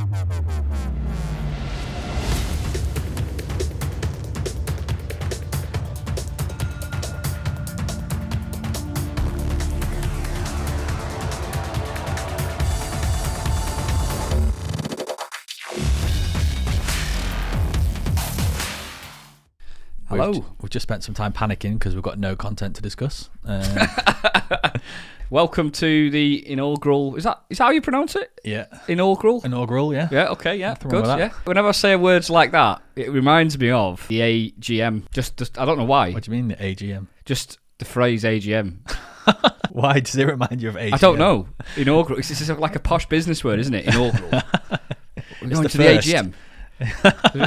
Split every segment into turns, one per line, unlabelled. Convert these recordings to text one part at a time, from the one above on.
Hello. We've just spent some time panicking because we've got no content to discuss.
Welcome to the inaugural. Is that how you pronounce it?
Yeah.
Inaugural?
Inaugural, yeah.
Yeah, okay, yeah.
Nothing
Good,
wrong with
yeah.
that.
Whenever I say words like that, it reminds me of the AGM. Just I don't know why.
What do you mean, the AGM?
Just the phrase AGM.
Why does it remind you of AGM?
I don't know. Inaugural. It's just like a posh business word, isn't it? Inaugural. We're going to the AGM.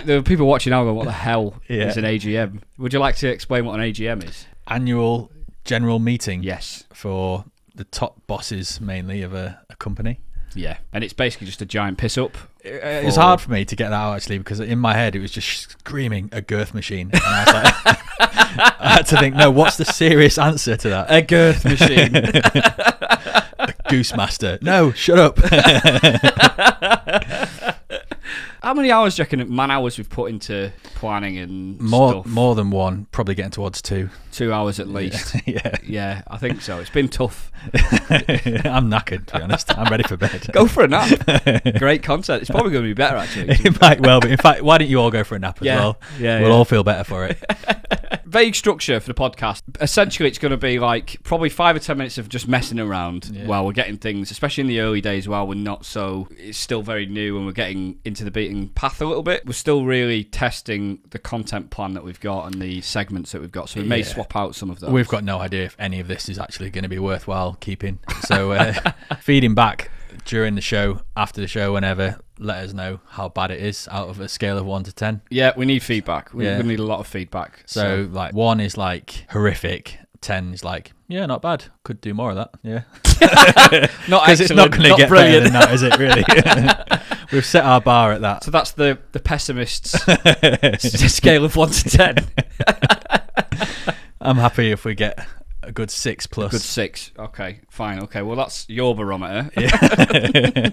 There are people watching now going, what the hell is an AGM? Would you like to explain what an AGM is?
Annual general meeting.
Yes.
For the top bosses, mainly, of a company.
Yeah. And it's basically just a giant piss up.
It was hard for me to get that out, actually, because in my head it was just screaming a girth machine. And I was like, I had to think, no, what's the serious answer to that?
A girth machine.
A goose master. No, shut up.
How many hours do you reckon man-hours we've put into planning and stuff?
More than one, probably getting towards 2.
2 hours at least. Yeah, I think so. It's been tough.
I'm knackered, to be honest. I'm ready for bed.
Go for a nap. Great content. It's probably going to be better, actually.
It might well be. In fact, why don't you all go for a nap as well? We'll all feel better for it.
Vague structure for the podcast. Essentially, it's going to be like probably 5 or 10 minutes of just messing around while we're getting things, especially in the early days while we're not so... It's still very new and we're getting into the beaten path a little bit. We're still really testing the content plan that we've got and the segments that we've got, so we may swap out some of those.
We've got no idea if any of this is actually going to be worthwhile keeping. So feeding back during the show, after the show, whenever, let us know how bad it is out of a scale of 1 to 10.
Yeah, we need feedback. We're going to need a lot of feedback.
So like 1 is like horrific, 10 is like, yeah, not bad. Could do more of that. Yeah.
Not
because it's not going to get
brilliant.
better than that, is it, really? We've set our bar at that.
So that's the pessimist's scale of 1 to 10.
I'm happy if we get a good 6 plus.
A good 6. Okay, fine. Okay, well, that's your barometer.
Yeah.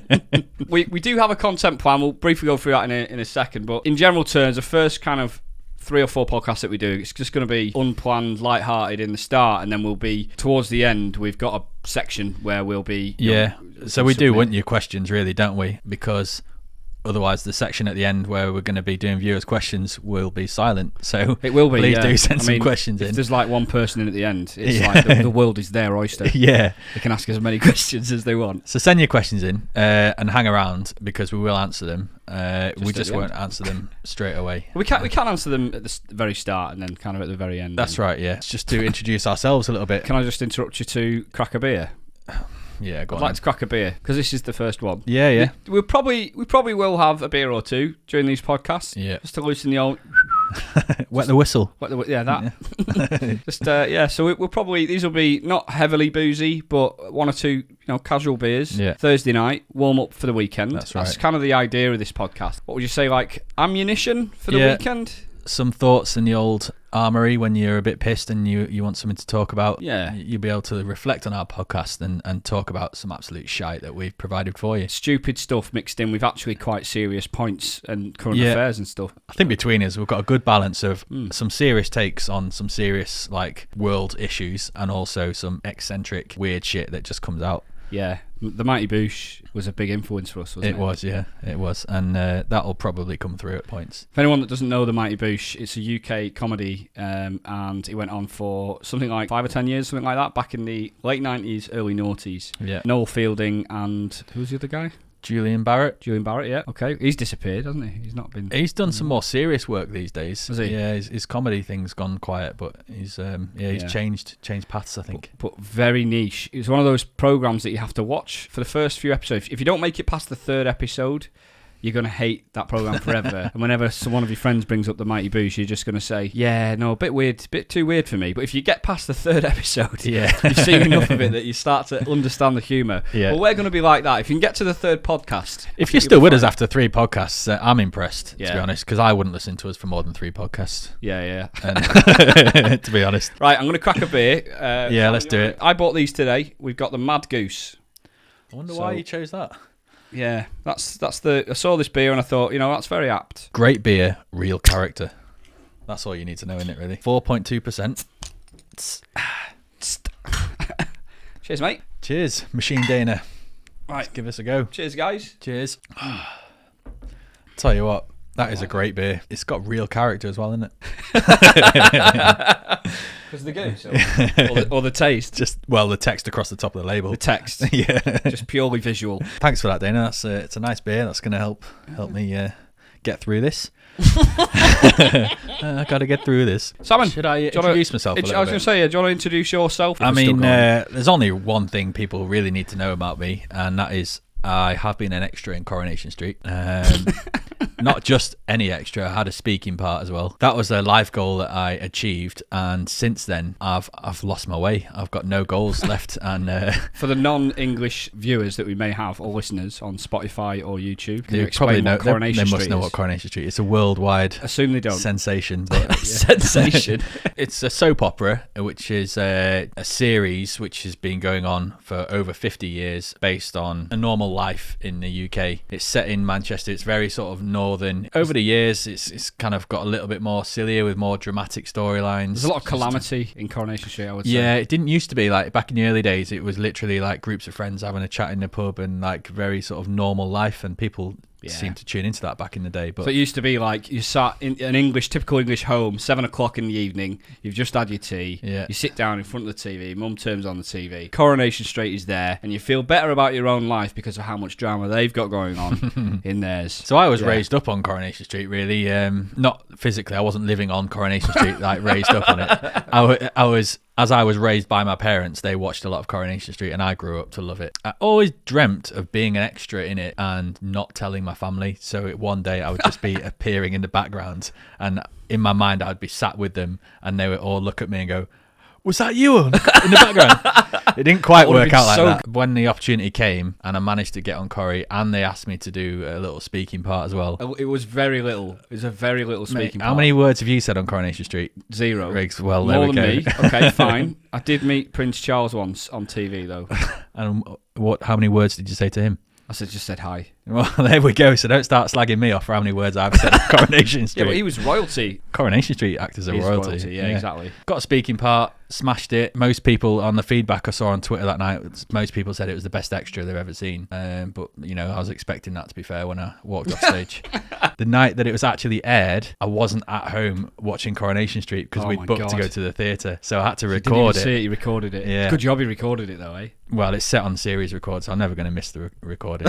we do have a content plan. We'll briefly go through that in a second. But in general terms, the first kind of 3 or 4 podcasts that we do, it's just going to be unplanned, light-hearted in the start, and then we'll be towards the end. We've got a section where we'll be
so we do want your questions, really, don't we? Because otherwise the section at the end where we're going to be doing viewers' questions will be silent. So
it will be.
Please do send some questions in.
If there's like one person in at the end, it's like the world is their oyster.
Yeah,
they can ask as many questions as they want.
So send your questions in and hang around because we will answer them. We just won't answer them straight away.
We can answer them at the very start and then kind of at the very end.
That's right. Yeah, it's just to introduce ourselves a little bit.
Can I just interrupt you to crack a beer?
Yeah,
I'd like to crack a beer because this is the first one.
Yeah.
We probably will have a beer or two during these podcasts.
Yeah,
just to loosen the old.
Wet the whistle.
That. Yeah. Just So we'll probably, these will be not heavily boozy, but 1 or 2 casual beers.
Yeah.
Thursday night, warm up for the weekend.
That's right.
That's kind of the idea of this podcast. What would you say, like ammunition for the weekend?
Some thoughts in the old armory when you're a bit pissed and you want something to talk about.
Yeah.
You'll be able to reflect on our podcast and talk about some absolute shite that we've provided for you.
Stupid stuff mixed in with actually quite serious points and current affairs and stuff.
I think between us we've got a good balance of some serious takes on some serious like world issues and also some eccentric weird shit that just comes out.
Yeah, the Mighty Boosh was a big influence for us, wasn't it?
It was, yeah, it was. And that'll probably come through at points.
For anyone that doesn't know the Mighty Boosh, it's a UK comedy and it went on for something like 5 or 10 years, something like that, back in the late 90s, early noughties.
Yeah.
Noel Fielding and who's the other guy?
Julian Barrett,
yeah. Okay. He's disappeared, hasn't he? He's not been...
He's done some more serious work these days.
Has he?
Yeah, his comedy thing's gone quiet, but he's changed paths, I think.
But very niche. It's one of those programs that you have to watch for the first few episodes. If you don't make it past the 3rd episode, you're going to hate that program forever. And whenever one of your friends brings up the Mighty Boosh, you're just going to say, yeah, no, a bit weird, a bit too weird for me. But if you get past the 3rd episode, you've seen enough of it that you start to understand the humour. Yeah. Well, we're going to be like that. If you can get to the 3rd podcast...
If you're still with us after 3 podcasts, I'm impressed, to be honest, because I wouldn't listen to us for more than 3 podcasts.
Yeah.
To be honest.
Right, I'm going to crack a beer.
Let's do it.
I bought these today. We've got the Mad Goose.
I wonder why you chose that.
Yeah, that's I saw this beer and I thought, that's very apt.
Great beer, real character. That's all you need to know, isn't it, really? 4.2%.
Cheers, mate.
Cheers, MachineDaena.
Right,
give us a go.
Cheers, guys.
Cheers. Tell you what, that is a great beer. It's got real character as well, isn't it?
Because the goose or the taste.
The text across the top of the label.
The text.
Yeah.
Just purely visual.
Thanks for that, Dana. It's a nice beer. That's going to help me get through this. I got to get through this.
Salmon,
should I introduce myself?
I was going to say, do you want to introduce yourself?
I mean, there's only one thing people really need to know about me, and that is I have been an extra in Coronation Street. Not just any extra, I had a speaking part as well. That was a life goal that I achieved, and since then I've lost my way. I've got no goals left. And
for the non-English viewers that we may have or listeners on Spotify or YouTube, can you
probably
explain
know
what Coronation
they
Street
must know
is?
what Coronation Street is. It's a worldwide
assume they don't
sensation. But,
sensation.
It's a soap opera, which is a series which has been going on for over 50 years, based on a normal life in the UK. It's set in Manchester. It's very sort of northern. Over the years, it's kind of got a little bit more sillier with more dramatic storylines.
There's a lot of calamity in Coronation Street, I would say.
Yeah, it didn't used to be like back in the early days. It was literally like groups of friends having a chat in the pub and like very sort of normal life, and people seem to tune into that back in the day. But
so it used to be like you sat in an typical English home, 7:00 in the evening, you've just had your tea, you sit down in front of the TV, mum turns on the TV, Coronation Street is there, and you feel better about your own life because of how much drama they've got going on in theirs.
So I was raised up on Coronation Street, really. Not physically, I wasn't living on Coronation Street, like raised up on it. As I was raised by my parents, they watched a lot of Coronation Street, and I grew up to love it. I always dreamt of being an extra in it and not telling my family. So one day I would just be appearing in the background, and in my mind I'd be sat with them, and they would all look at me and go, "Was that you in the background?" It didn't quite work out like that. When the opportunity came and I managed to get on Corrie, and they asked me to do a little speaking part as well.
It was very little. It was a very little speaking part.
How many words have you said on Coronation Street?
0.
Riggs, well,
more
there we
than
go.
Me. Okay, fine. I did meet Prince Charles once on TV, though.
And how many words did you say to him?
I just said hi.
Well, there we go. So don't start slagging me off for how many words I've said on Coronation Street.
Yeah, but he was royalty.
Coronation Street actors are royalty.
Yeah, exactly.
Got a speaking part, smashed it. Most people on the feedback I saw on Twitter that night, most people said it was the best extra they've ever seen. But, I was expecting that, to be fair, when I walked off stage. The night that it was actually aired, I wasn't at home watching Coronation Street because we'd booked to go to the theatre. So I had to record it.
See it, you recorded it.
Yeah.
Good job you recorded it, though, eh?
Well, it's set on series record, so I'm never going to miss the recording.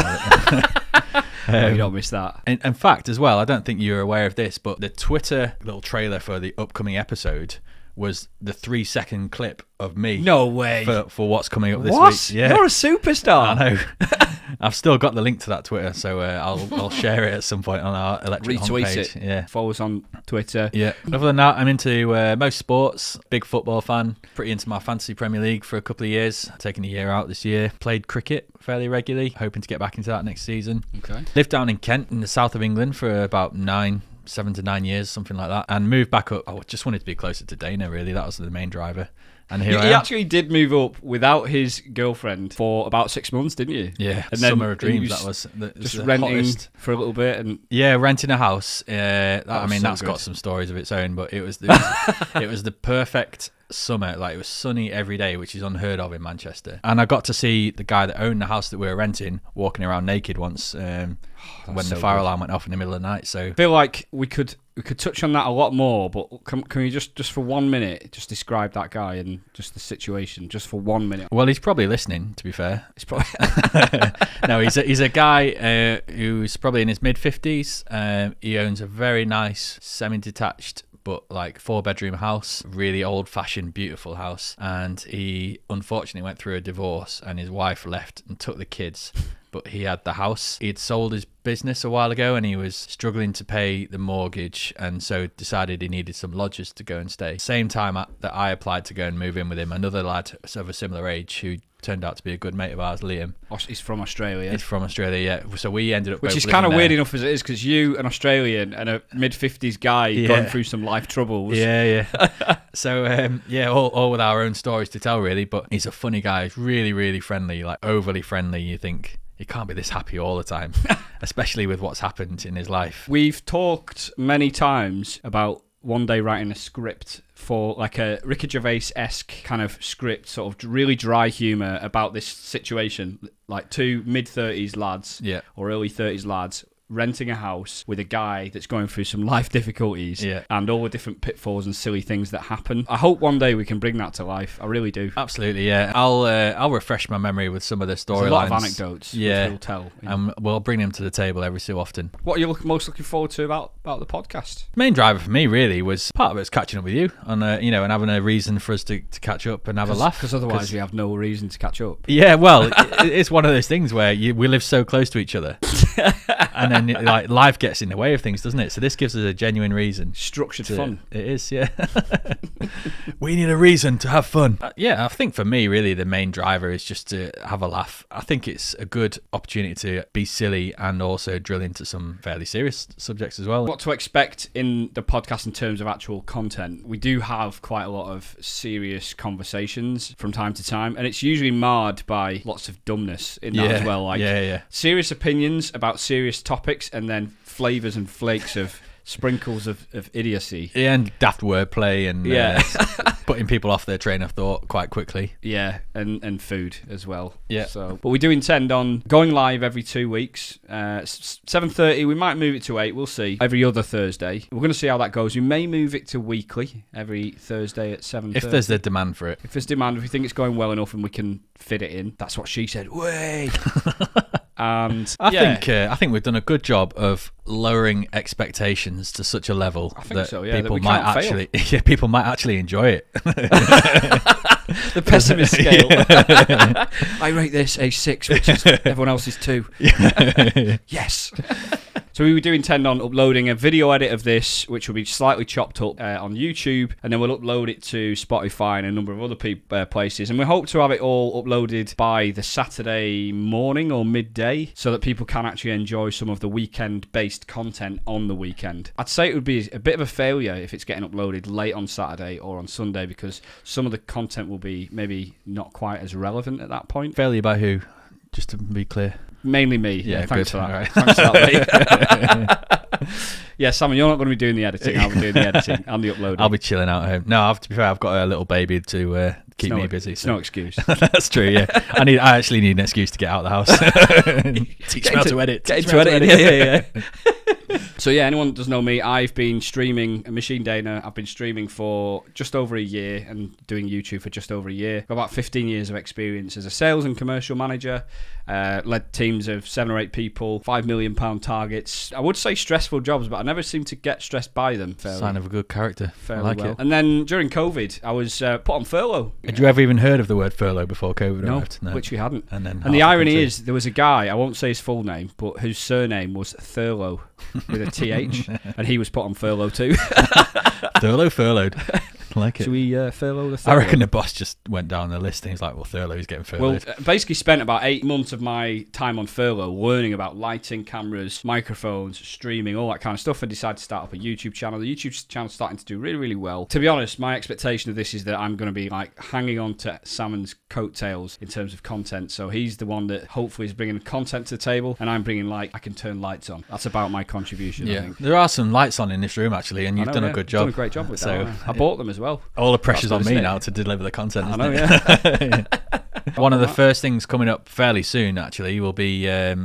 No, you don't miss that.
In fact, as well, I don't think you're aware of this, but the Twitter little trailer for the upcoming episode was the 3-second clip of me.
No way.
For what's coming up this
week.
Yeah.
You're a superstar.
I know. I've still got the link to that Twitter, so I'll share it at some point on our electric
retweet
homepage.
it.
Yeah.
Follow us on Twitter.
Yeah. Other than that, I'm into most sports. Big football fan. Pretty into my fantasy Premier League for a couple of years. Taking a year out this year. Played cricket fairly regularly. Hoping to get back into that next season.
Okay.
Lived down in Kent in the south of England for about 7 to 9 years, something like that, and moved back up. I just wanted to be closer to Dana, really. That was the main driver. And here I am.
He actually did move up without his girlfriend for about 6 months, didn't you?
Yeah,
and
summer of dreams. That was
just
the
renting
hottest.
for a little bit, and
renting a house. That's
so
got some stories of its own, but it was the perfect summer. Like, it was sunny every day, which is unheard of in Manchester. And I got to see the guy that owned the house that we were renting walking around naked once when the fire alarm went off in the middle of the night. So
I feel like we could touch on that a lot more, but can we just for 1 minute just describe that guy and just the situation just for 1 minute?
Well, he's probably listening, to be fair.
He's probably
No, he's a guy who's probably in his mid-50s. He owns a very nice semi-detached but like 4-bedroom house, really old-fashioned, beautiful house. And he unfortunately went through a divorce, and his wife left and took the kids. But he had the house. He'd sold his business a while ago, and he was struggling to pay the mortgage, and so decided he needed some lodgers to go and stay. Same time that I applied to go and move in with him, another lad of a similar age who turned out to be a good mate of ours, Liam.
He's from Australia.
He's from Australia, yeah. So we ended up
which is kind of weird enough as it is, because you, an Australian and a mid-50s guy going through some life troubles.
Yeah. So, all with our own stories to tell, really. But he's a funny guy. He's really, really friendly, like overly friendly, you think. he can't be this happy all the time, especially with what's happened in his life.
We've talked many times about one day writing a script for like a Ricky Gervais-esque kind of script, sort of really dry humour about this situation, like two mid-30s lads or early 30s lads renting a house with a guy that's going through some life difficulties and all the different pitfalls and silly things that happen. I hope one day we can bring that to life. I really do.
Absolutely, yeah. I'll refresh my memory with some of the storylines.
There's a lot of anecdotes which we'll tell.
And we'll bring them to the table every so often.
What are you most looking forward to about the podcast?
The main driver for me really was part of it's catching up with you and and having a reason for us to catch up and have a laugh.
Because otherwise we have no reason to catch up.
Yeah, well, it's one of those things where we live so close to each other. And then like life gets in the way of things, doesn't it? So this gives us a genuine reason.
Structured fun.
It is, yeah. We need a reason to have fun. I think for me, really, the main driver is just to have a laugh. I think it's a good opportunity to be silly and also drill into some fairly serious subjects as well.
What to expect in the podcast in terms of actual content. We do have quite a lot of serious conversations from time to time, and it's usually marred by lots of dumbness in that as well. Like serious opinions about serious topics, and then flavours and flakes of sprinkles of idiocy.
Yeah, and daft wordplay and putting people off their train of thought quite quickly.
Yeah, and food as well.
Yeah.
So, but we do intend on going live every 2 weeks. 7:30. We might move it to 8. We'll see. Every other Thursday. We're going to see how that goes. We may move it to weekly, every Thursday at 7:30.
If there's the demand for it.
If there's demand, if we think it's going well enough and we can fit it in. That's what she said. Way. And
I think we've done a good job of lowering expectations to such a level people might actually enjoy it.
The pessimist scale. I rate this a 6, which is everyone else's 2. Yes. So we do intend on uploading a video edit of this, which will be slightly chopped up on YouTube, and then we'll upload it to Spotify and a number of other places. And we hope to have it all uploaded by the Saturday morning or midday, so that people can actually enjoy some of the weekend-based content on the weekend. I'd say it would be a bit of a failure if it's getting uploaded late on Saturday or on Sunday, because some of the content will be maybe not quite as relevant at that point.
Failure by who? Just to be clear.
Mainly me.
Yeah,
thanks
good.
for that.
Right.
Thanks for that, mate. Yeah, Simon, you're not going to be doing the editing. I'll be doing the editing and the uploading.
I'll be chilling out at home. No, to be fair, I've got a little baby to keep me busy.
It's no excuse.
That's true, yeah. I actually need an excuse to get out of the house. Teach me how to edit.
Get into editing. Yeah. So yeah, anyone that doesn't know me, I've been streaming MachineDaena. I've been streaming for just over a year and doing YouTube for just over a year. Got about 15 years of experience as a sales and commercial manager. Led teams of 7 or 8 people, £5 million targets. I would say stressful jobs, but I never seem to get stressed by them.
Sign of a good character.
Fairly
I like
well.
it.
And then during COVID, I was put on furlough.
Had you ever even heard of the word furlough before COVID arrived?
No, which we hadn't.
And
the irony is, there was a guy, I won't say his full name, but whose surname was Thurlow with a TH, and he was put on furlough too.
Furloughed. I like it.
Should we furlough the Thurlow?
I reckon the boss just went down the list and he's like, well, Thurlow's getting furloughed.
Well, basically spent about 8 months of my time on furlough learning about lighting, cameras, microphones, streaming, all that kind of stuff, and decided to start up a YouTube channel. The YouTube channel's starting to do really, really well. To be honest, my expectation of this is that I'm going to be like hanging on to Salmon's coattails in terms of content. So he's the one that hopefully is bringing content to the table, and I'm bringing I can turn lights on. That's about my contribution, I think.
There are some lights on in this room, actually, and you've done a good job.
Done a great job with that. I bought them as well.
All the pressure's on me now to deliver the content, isn't
it?
One of the first things coming up fairly soon, actually, will be a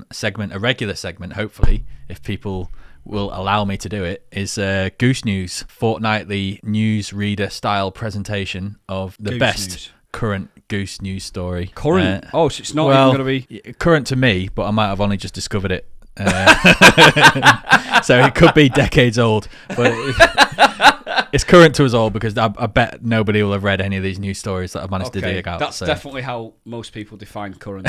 regular segment, hopefully, if people will allow me to do it, is Goose News, fortnightly news reader style presentation of the best current Goose News story.
Current? So it's not even going to
be current to me, but I might have only just discovered it. So it could be decades old, but it's current to us all because I bet nobody will have read any of these news stories that I've managed to dig out.
That's definitely how most people define current.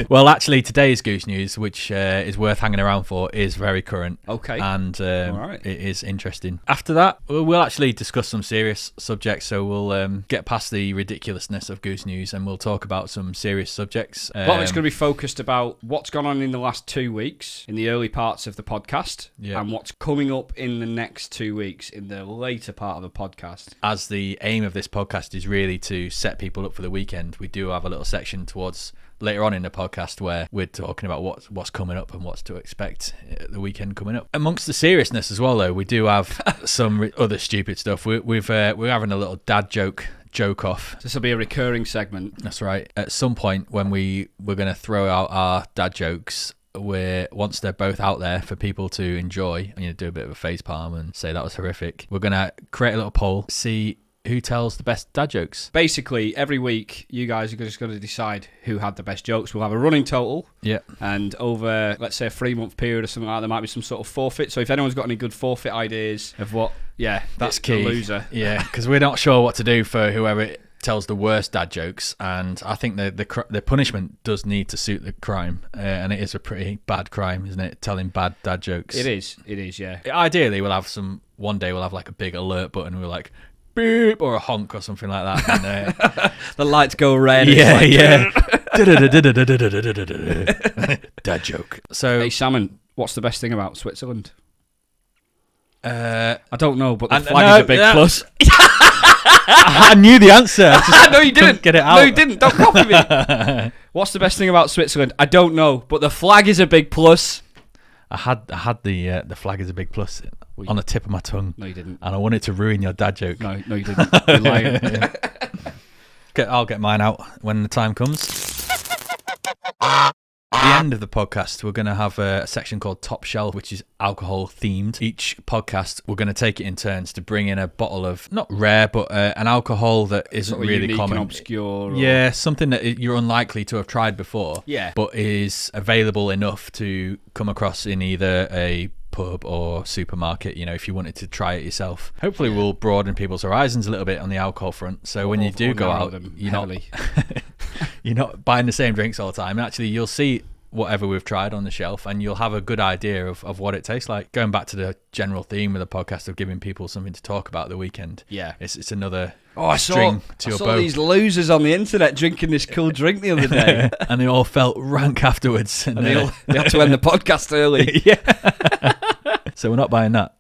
Well, actually, today's Goose News, which is worth hanging around for, is very current.
Okay.
And it is interesting. After that, we'll actually discuss some serious subjects, so we'll get past the ridiculousness of Goose News and we'll talk about some serious subjects.
A lot of it's going to be focused about what's gone on in the last 2 weeks in the early parts of the podcast and what's coming up in the next 2 weeks in the later part of a podcast.
As the aim of this podcast is really to set people up for the weekend, we do have a little section towards later on in the podcast where we're talking about what's coming up and what's to expect at the weekend coming up. Amongst the seriousness as well, though, we do have some other stupid stuff. We're having a little dad joke off.
This will be a recurring segment.
That's right. At some point when we're going to throw out our dad jokes, once they're both out there for people to enjoy, and do a bit of a facepalm and say that was horrific, we're going to create a little poll, see who tells the best dad jokes.
Basically, every week, you guys are just going to decide who had the best jokes. We'll have a running total.
Yeah.
And over, let's say, a 3-month period or something like that, there might be some sort of forfeit. So if anyone's got any good forfeit ideas of what,
that's key.
The loser.
Yeah, because we're not sure what to do for whoever tells the worst dad jokes, and I think the punishment does need to suit the crime, and it is a pretty bad crime, isn't it? Telling bad dad jokes.
It is, yeah.
Ideally, one day we'll have like a big alert button, we're like, beep, or a honk or something like that. And,
the lights go red.
Yeah. Dad joke. So,
hey, Salmon, what's the best thing about Switzerland? I don't know, but the flag is a big plus.
I knew the answer.
No, you didn't.
Get it out.
No, you didn't. Don't copy me. What's the best thing about Switzerland? I don't know, but the flag is a big plus.
I had the flag is a big plus on the tip of my tongue.
No, you didn't.
And I wanted to ruin your dad joke.
No, you didn't. You're lying.
I'll get mine out when the time comes. At the end of the podcast, we're going to have a section called Top Shelf, which is alcohol themed. Each podcast, we're going to take it in turns to bring in a bottle of, not rare, but an alcohol that isn't
sort of
really
unique
common.
And obscure.
Yeah, something that you're unlikely to have tried before.
Yeah.
But is available enough to come across in either a pub or supermarket, if you wanted to try it yourself. Hopefully we'll broaden people's horizons a little bit on the alcohol front, so when you do go out, you're not buying the same drinks all the time, and actually you'll see whatever we've tried on the shelf and you'll have a good idea of what it tastes like. Going back to the general theme of the podcast of giving people something to talk about the weekend, it's another string to your bow.
I saw these losers on the internet drinking this cool drink the other day.
And they all felt rank afterwards, and
they had to end the podcast early.
So we're not buying that.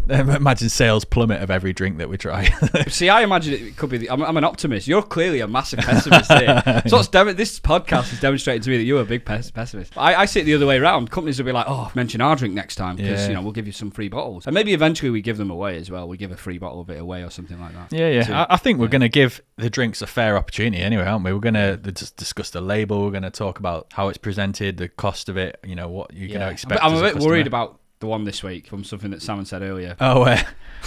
Imagine sales plummet of every drink that we try.
See, I imagine it could be. I'm an optimist. You're clearly a massive pessimist here. So this podcast is demonstrating to me that you're a big pessimist. I see it the other way around. Companies will be like, "Oh, mention our drink next time because we'll give you some free bottles." And maybe eventually we give them away as well. We give a free bottle of it away or something like that.
Yeah. I think we're going to give the drinks a fair opportunity anyway, aren't we? We're going to just discuss the label. We're going to talk about how it's presented, the cost of it. What you're going to expect.
But I'm a bit worried about the one this week from something that Salmon said earlier.
Oh,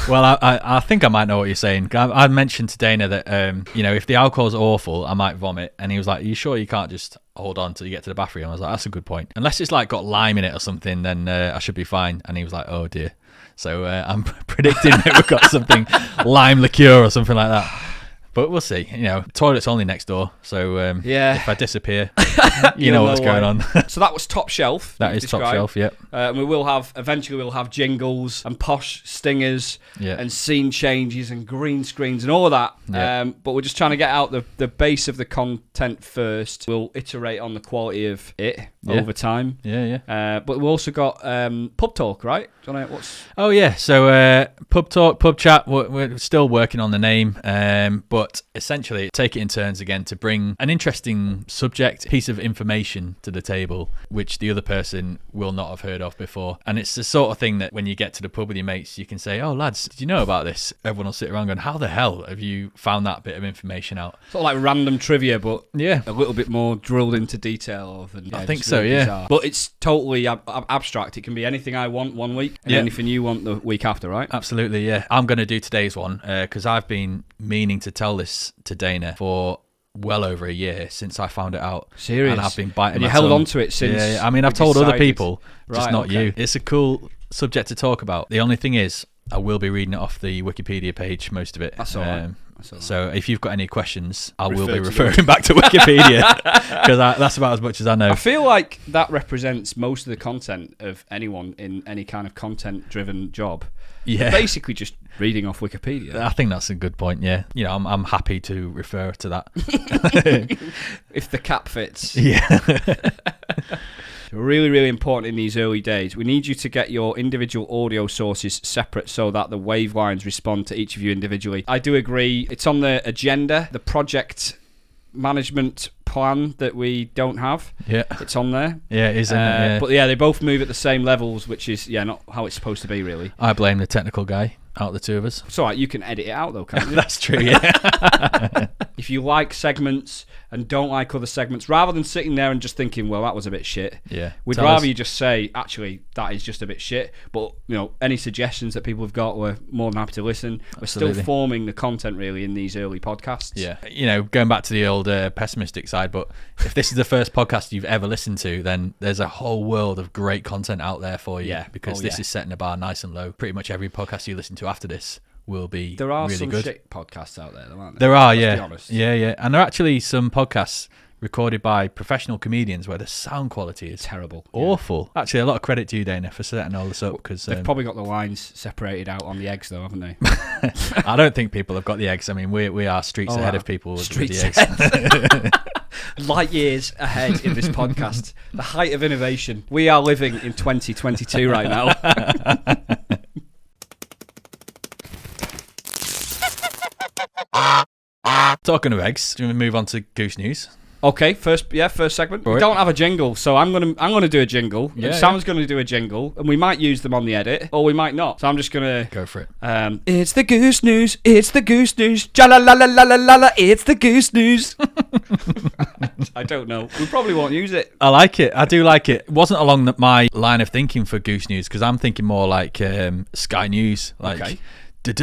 well, I think I might know what you're saying. I mentioned to Daena that, if the alcohol's awful, I might vomit. And he was like, "Are you sure you can't just hold on till you get to the bathroom?" I was like, "That's a good point. Unless it's like got lime in it or something, then I should be fine." And he was like, "Oh dear." So I'm predicting that we've got something lime liqueur or something like that. But we'll see. Toilet's only next door, so if I disappear, you know what's going on.
So that was Top Shelf.
That is Top Shelf, yeah.
And eventually we'll have jingles and posh stingers and scene changes and green screens and all of that. Yeah. But we're just trying to get out the base of the content first. We'll iterate on the quality of it over time.
Yeah.
But we've also got pub talk, right? Do you know
Oh yeah. So pub talk, pub chat. We're still working on the name, but essentially take it in turns again to bring an interesting subject, piece of information to the table, which the other person will not have heard of before. And it's the sort of thing that when you get to the pub with your mates, you can say, "Oh lads, did you know about this?" Everyone will sit around going, "How the hell have you found that bit of information out?"
Sort of like random trivia, but a little bit more drilled into detail.
I think so, bizarre.
But it's totally abstract. It can be anything I want one week and anything you want the week after, right?
Absolutely, yeah. I'm going to do today's one because I've been meaning to tell this to Daena for well over a year since I found it out.
Serious?
And I've been biting
and
my
you held
tongue.
on to it since.
Yeah. I mean, I've told other people, just not
okay.
you. It's a cool subject to talk about. The only thing is, I will be reading it off the Wikipedia page, most of it.
That's all right.
So if you've got any questions, I will be referring back to Wikipedia because that's about as much as I know.
I feel like that represents most of the content of anyone in any kind of content-driven job.
Yeah,
basically just reading off Wikipedia.
I think that's a good point. Yeah, I'm happy to refer to that
if the cap fits.
Yeah.
Really, really important in these early days. We need you to get your individual audio sources separate so that the wavelines respond to each of you individually. I do agree. It's on the agenda, the project management plan that we don't have.
Yeah.
It's on there.
Yeah, it is. Yeah.
But yeah, they both move at the same levels, which is not how it's supposed to be, really.
I blame the technical guy out of the two of us.
It's all right, you can edit it out though, can't you?
That's true, yeah.
If you like segments and don't like other segments, rather than sitting there and just thinking, well, that was a bit shit, we'd rather you just say, actually, that is just a bit shit. But, any suggestions that people have got, we're more than happy to listen.
Absolutely.
We're still forming the content, really, in these early podcasts.
Yeah. Going back to the old pessimistic side, but if this is the first podcast you've ever listened to, then there's a whole world of great content out there for you.
Yeah.
Because this is setting the bar nice and low. Pretty much every podcast you listen to after this will be
there are
really
some
good.
Shit podcasts out there, though, aren't there?
There are,
Let's be honest.
Yeah. And there are actually some podcasts recorded by professional comedians where the sound quality is
terrible,
awful. Actually, a lot of credit to you, Daena, for setting all this up, because
they've probably got the lines separated out on the eggs, though, haven't they?
I don't think people have got the eggs. I mean, we are streets ahead of people with
streets
the eggs.
Light years ahead in this podcast. The height of innovation. We are living in 2022 right now.
Talking of eggs, do you want to move on to Goose News?
Okay, first segment. We don't have a jingle, so I'm gonna do a jingle.
Yeah,
Sam's gonna do a jingle, and we might use them on the edit, or we might not. So I'm just gonna
go for it.
It's the Goose News. It's the Goose News. Ja la la la la la la la. It's the Goose News. I don't know. We probably won't use it.
I like it. I do like it. It wasn't along my line of thinking for Goose News, because I'm thinking more like Sky News, like.
Okay.
Goose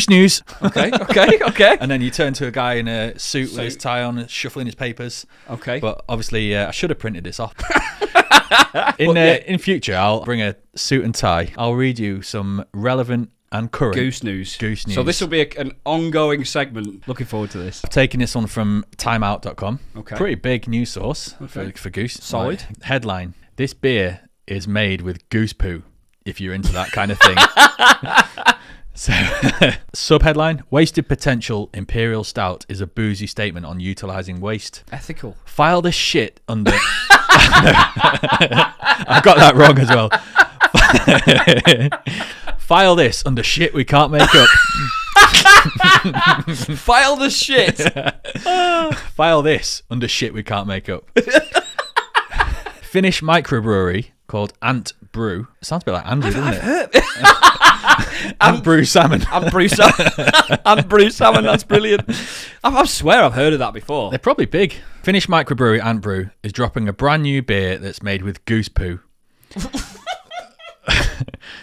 News.
Okay.
And then you turn to a guy in a suit with his tie on, shuffling his papers.
Okay.
But obviously, I should have printed this off. In future, I'll bring a suit and tie. I'll read you some relevant and current
Goose News.
So
this will be an ongoing segment. Looking forward to this.
I've taken this one from timeout.com.
Okay.
Pretty big news source for Goose.
Solid.
Right. Headline: This beer is made with Goose Poo. If you're into that kind of thing. So, subheadline: Wasted Potential Imperial Stout is a boozy statement on utilising waste.
Ethical.
File this shit under... I got that wrong as well. File this under shit we can't make up.
File the shit.
File this under shit we can't make up. Finnish microbrewery called Ant Brew. Sounds a bit like Andrew, doesn't it? Ant Brew Salmon.
Ant Brew Salmon, that's brilliant. I swear I've heard of that before.
They're probably big. Finnish microbrewery Ant Brew is dropping a brand new beer that's made with goose poo.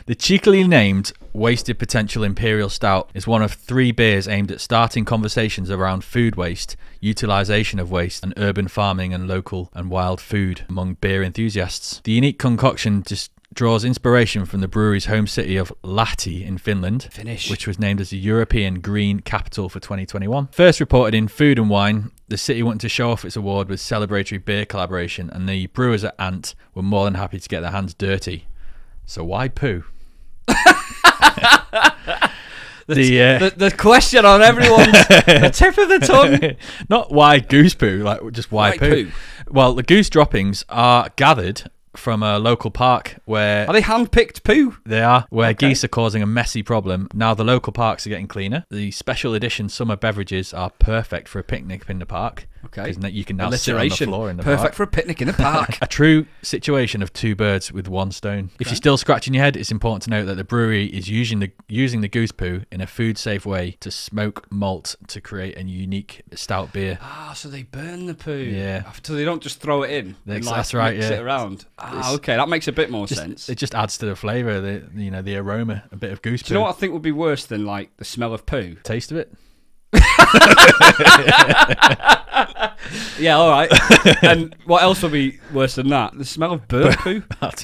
The cheekily named Wasted Potential Imperial Stout is one of 3 beers aimed at starting conversations around food waste, utilisation of waste, and urban farming and local and wild food among beer enthusiasts. The unique concoction just draws inspiration from the brewery's home city of Lahti in Finland, which was named as the European Green Capital for 2021. First reported in Food and Wine, the city wanted to show off its award with celebratory beer collaboration, and the brewers at Ant were more than happy to get their hands dirty. So why poo?
The question on everyone's the tip of the tongue.
Not why goose poo, like just why poo. Well, the goose droppings are gathered from a local park where...
Are they hand-picked poo?
They are, where geese are causing a messy problem. Now the local parks are getting cleaner. The special edition summer beverages are perfect for a picnic in the park.
Okay.
Because you can now sit on the floor in the
perfect
park.
for a picnic in the park.
A true situation of 2 birds with 1 stone. If you're still scratching your head, it's important to note that the brewery is using the goose poo in a food-safe way to smoke malt to create a unique stout beer.
So they burn the poo.
Yeah.
So they don't just throw it in.
That's right,
mix it around. Okay, that makes a bit more sense.
It just adds to the flavour, the aroma, a bit of goose poo.
Do you know what I think would be worse than like the smell of poo?
Taste of it?
Yeah, all right. And what else would be worse than that? The smell of burnt poo?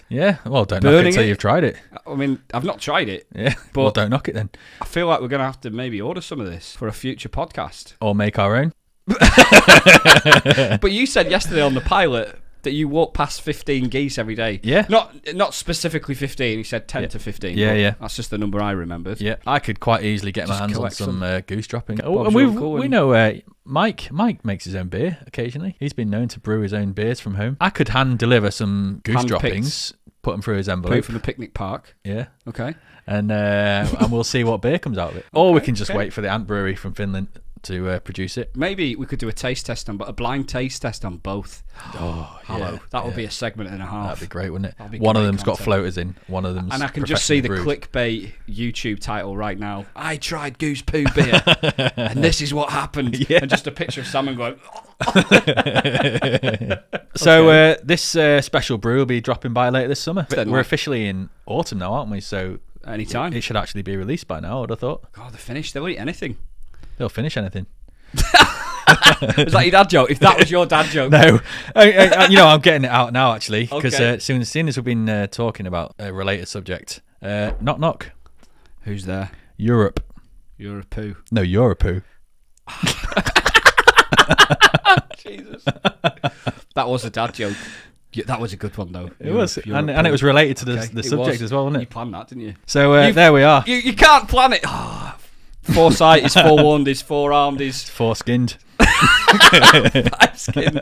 Yeah, well, don't knock it until you've tried it.
I mean, I've not tried it.
Yeah, but well, don't knock it then.
I feel like we're going to have to maybe order some of this for a future podcast.
Or make our own.
But you said yesterday on the pilot that you walk past 15 geese every day.
Yeah.
Not specifically 15. He said 10 to 15.
Yeah, yeah.
That's just the number I remembered.
Yeah, I could quite easily get my hands on some goose dropping. Oh, and we know Mike makes his own beer occasionally. He's been known to brew his own beers from home. I could hand deliver some goose droppings, put them through his envelope.
Put from the picnic park.
Yeah.
Okay.
And we'll see what beer comes out of it. Or we can just wait for the Ant Brewery from Finland to produce it.
Maybe we could do a taste test on, but a blind taste test on both.
Oh,
hello! That would be a segment and a half.
That'd be great, wouldn't it? One of them's got floaters in. One of them's
and I can just see the clickbait YouTube title right now. I tried Goose Poo beer, and this is what happened. Yeah. And just a picture of Salmon going.
So this special brew will be dropping by later this summer. We're officially in autumn now, aren't we? So
anytime
it should actually be released by now. I'd have thought.
God, they're finished. They'll eat anything.
They'll finish anything.
Was that your dad joke? If that was your dad joke.
No. I'm getting it out now, actually, because soon as we've been talking about a related subject. Knock, knock.
Who's there?
Europe.
Europoo.
No, Europoo.
Jesus. That was a dad joke. Yeah, that was a good one, though.
It was. And it was related to the subject as well, wasn't it?
You planned that, didn't you?
So there we are.
You can't plan it. Foresight is forewarned, is forearmed, is
foreskinned.
Five-skinned.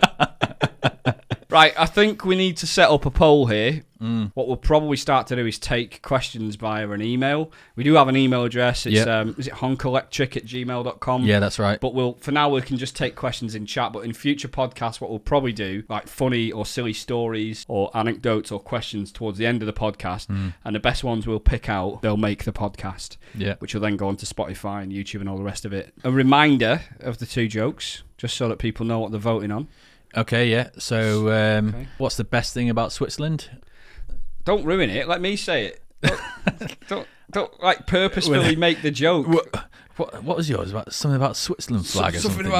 Right, I think we need to set up a poll here. What we'll probably start to do is take questions via an email. We do have an email address. It's is it honkelectric@gmail.com?
Yeah, that's right.
But for now we can just take questions in chat. But in future podcasts, what we'll probably do, like funny or silly stories or anecdotes or questions towards the end of the podcast, and the best ones we'll pick out, they'll make the podcast.
Yeah.
Which will then go onto Spotify and YouTube and all the rest of it. A reminder of the two jokes, just so that people know what they're voting on.
Okay, yeah. So, what's the best thing about Switzerland?
Don't ruin it. Let me say it. Don't like purposefully make the joke.
What was yours? Something about Switzerland flag or something?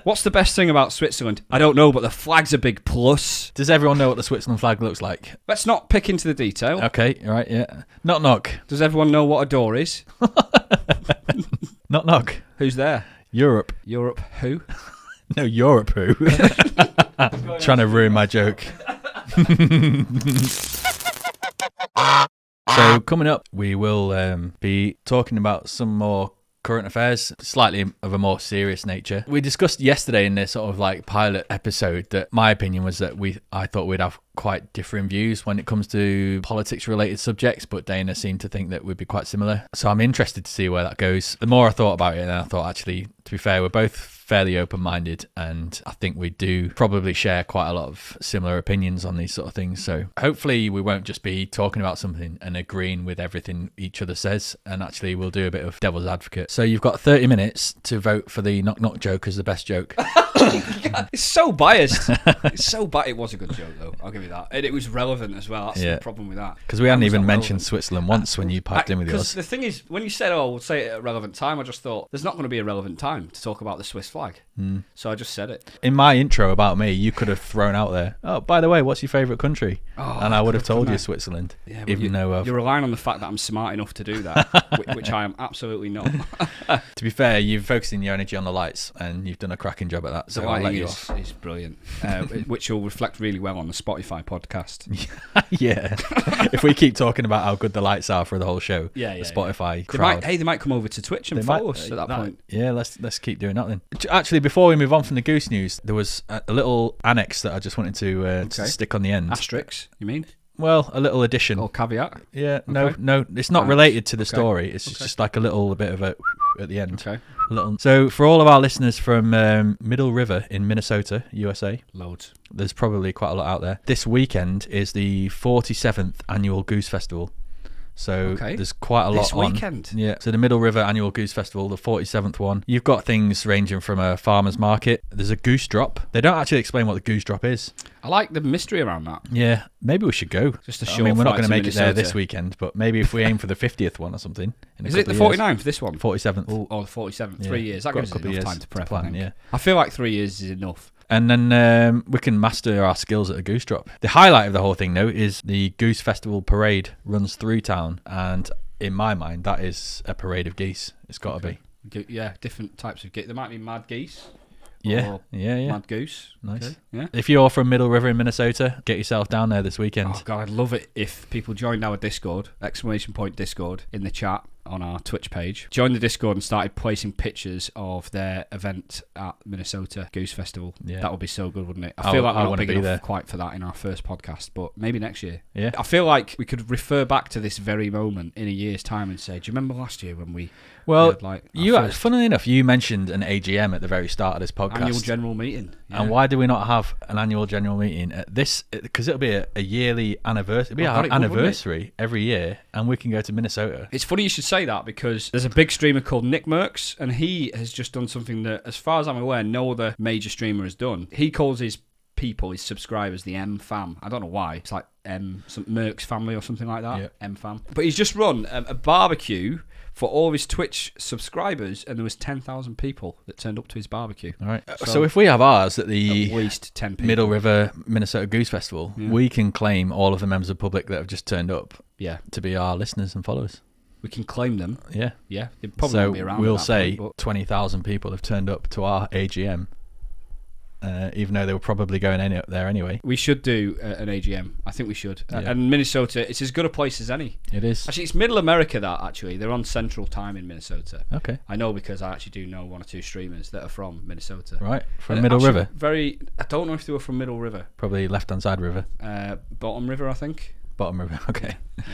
What's the best thing about Switzerland? I don't know, but the flag's a big plus.
Does everyone know what the Switzerland flag looks like?
Let's not pick into the detail.
Okay, right, yeah. Knock, knock.
Does everyone know what a door is?
Knock, knock.
Who's there?
Europe.
Europe who?
No, Europe who? Trying to ruin my joke. So coming up, we will be talking about some more current affairs, slightly of a more serious nature. We discussed yesterday in this sort of like pilot episode that my opinion was that I thought we'd have quite different views when it comes to politics related subjects, but Daena seemed to think that we'd be quite similar. So I'm interested to see where that goes. The more I thought about it, then I thought actually, to be fair, we're both fairly open-minded, and I think we do probably share quite a lot of similar opinions on these sort of things. So hopefully we won't just be talking about something and agreeing with everything each other says, and actually we'll do a bit of devil's advocate. So you've got 30 minutes to vote for the knock knock joke as the best joke.
It's so biased. It was a good joke though, I'll give you that, and it was relevant as well. That's the problem with that,
because we hadn't even mentioned Switzerland once when you piped in with yours.
Because the thing is, when you said, we'll say it at a relevant time, I just thought there's not going to be a relevant time to talk about the Swiss flag. So I just said it. In
my intro about me, you could have thrown out there, oh, by the way, what's your favourite country? And I would have told you Switzerland. Yeah, even though
you're relying on the fact that I'm smart enough to do that, which I am absolutely not.
To be fair, you're focusing your energy on the lights, and you've done a cracking job at that. So I'll let you off.
It's brilliant, which will reflect really well on the Spotify podcast.
Yeah. If we keep talking about how good the lights are for the whole show, the Spotify crowd.
They might come over to Twitch and follow us at that point.
Yeah, let's keep doing that then. Actually, before we move on from the Goose news, there was a little annex that I just wanted to stick on the end.
Asterisk, you mean?
Well, a little addition.
Or caveat?
Yeah, no, it's not related to the story. It's just like a little bit of a at the end.
Okay.
So for all of our listeners from Middle River in Minnesota, USA,
loads.
There's probably quite a lot out there. This weekend is the 47th annual Goose Festival. So there's quite a lot on.
This weekend?
Yeah. So the Middle River Annual Goose Festival, the 47th one. You've got things ranging from a farmer's market. There's a goose drop. They don't actually explain what the goose drop is.
I like the mystery around that.
Yeah. Maybe we should go.
Just a short
we're not going to make it there this weekend, but maybe if we aim for the 50th one or something.
Is it the 49th, this one?
47th.
Oh, the 47th. Yeah. 3 years. That gives us enough time to prep, I think.
Yeah.
I feel like 3 years is enough.
And then we can master our skills at a goose drop. The highlight of the whole thing, though, is the Goose Festival parade runs through town. And in my mind, that is a parade of geese. It's got to be.
Yeah, different types of geese. There might be mad geese.
Yeah,
or
yeah.
Mad Goose.
Nice.
Okay. Yeah.
If you're from Middle River in Minnesota, get yourself down there this weekend.
Oh God, I'd love it if people joined our Discord, !Discord, in the chat on our Twitch page. Joined the Discord and started placing pictures of their event at Minnesota Goose Festival. Yeah. That would be so good, wouldn't it? I feel like we're not big enough quite for that in our first podcast, but maybe next year.
Yeah.
I feel like we could refer back to this very moment in a year's time and say, do you remember last year when we...
Well, funnily enough, you mentioned an AGM at the very start of this podcast.
Annual general meeting. Yeah.
And why do we not have an annual general meeting at this? Because it'll be a yearly anniversary. It'll be our anniversary every year, and we can go to Minnesota.
It's funny you should say that because there's a big streamer called Nick Merckx, and he has just done something that, as far as I'm aware, no other major streamer has done. He calls his subscribers, the M fam. I don't know why. It's like some Merckx family or something like that. Yeah. M fam. But he's just run a barbecue for all of his Twitch subscribers, and there was 10,000 people that turned up to his barbecue.
All right. So if we have ours at the
at least 10 people.
Middle River Minnesota Goose Festival, we can claim all of the members of the public that have just turned up to be our listeners and followers.
We can claim them.
Yeah.
Yeah. They probably won't be around.
We'll say 20,000 people have turned up to our AGM. Even though they were probably going up there anyway.
We should do an AGM. I think we should. And Minnesota, it's as good a place as any.
It is.
Actually, it's Middle America that, actually. They're on Central Time in Minnesota.
Okay.
I know because I actually do know one or two streamers that are from Minnesota.
Right. From Middle River?
I don't know if they were from Middle River.
Probably left-hand side river.
Bottom River, I think.
Bottom River, okay. Yeah.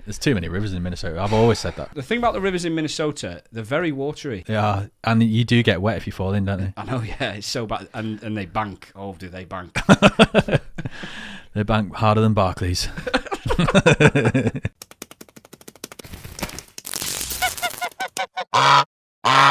There's too many rivers in Minnesota. I've always said that.
The thing about the rivers in Minnesota, they're very watery.
Yeah, and you do get wet if you fall in, don't they?
I know, yeah. It's so bad. And they bank. Oh, do they bank?
They bank harder than Barclays.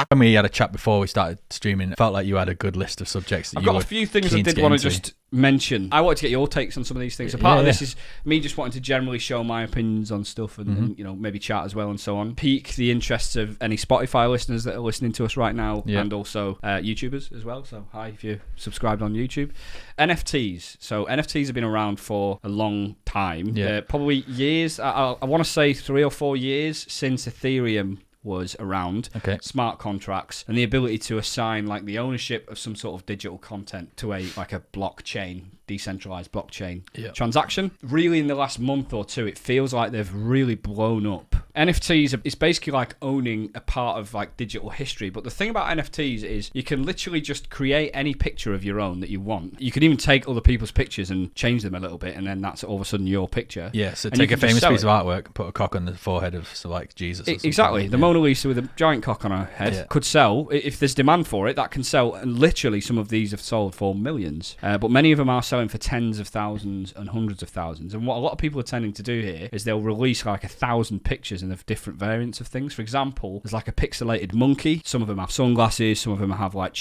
When we had a chat before we started streaming, it felt like you had a good list of subjects that
I've got a few things I did want to just mention. I wanted to get your takes on some of these things. So part of this is me just wanting to generally show my opinions on stuff and maybe chat as well and so on. Pique the interests of any Spotify listeners that are listening to us right now and also YouTubers as well. So hi if you're subscribed on YouTube. NFTs. So NFTs have been around for a long time. Yeah. Probably years. I want to say 3 or 4 years since Ethereum was around. Smart contracts and the ability to assign like the ownership of some sort of digital content to a blockchain, decentralized blockchain transaction. Really in the last month or two it feels like they've really blown up. NFTs is basically like owning a part of like digital history, but the thing about NFTs is you can literally just create any picture of your own that you want. You can even take other people's pictures and change them a little bit, and then that's all of a sudden your picture.
Yeah, so take a famous piece of artwork, put a cock on the forehead of Jesus.
Exactly. The Mona Lisa with a giant cock on her head could sell. If there's demand for it, that can sell, and literally some of these have sold for millions. But many of them are selling for tens of thousands and hundreds of thousands. And what a lot of people are tending to do here is they'll release like 1,000 pictures and of different variants of things. For example, there's like a pixelated monkey. Some of them have sunglasses. Some of them have like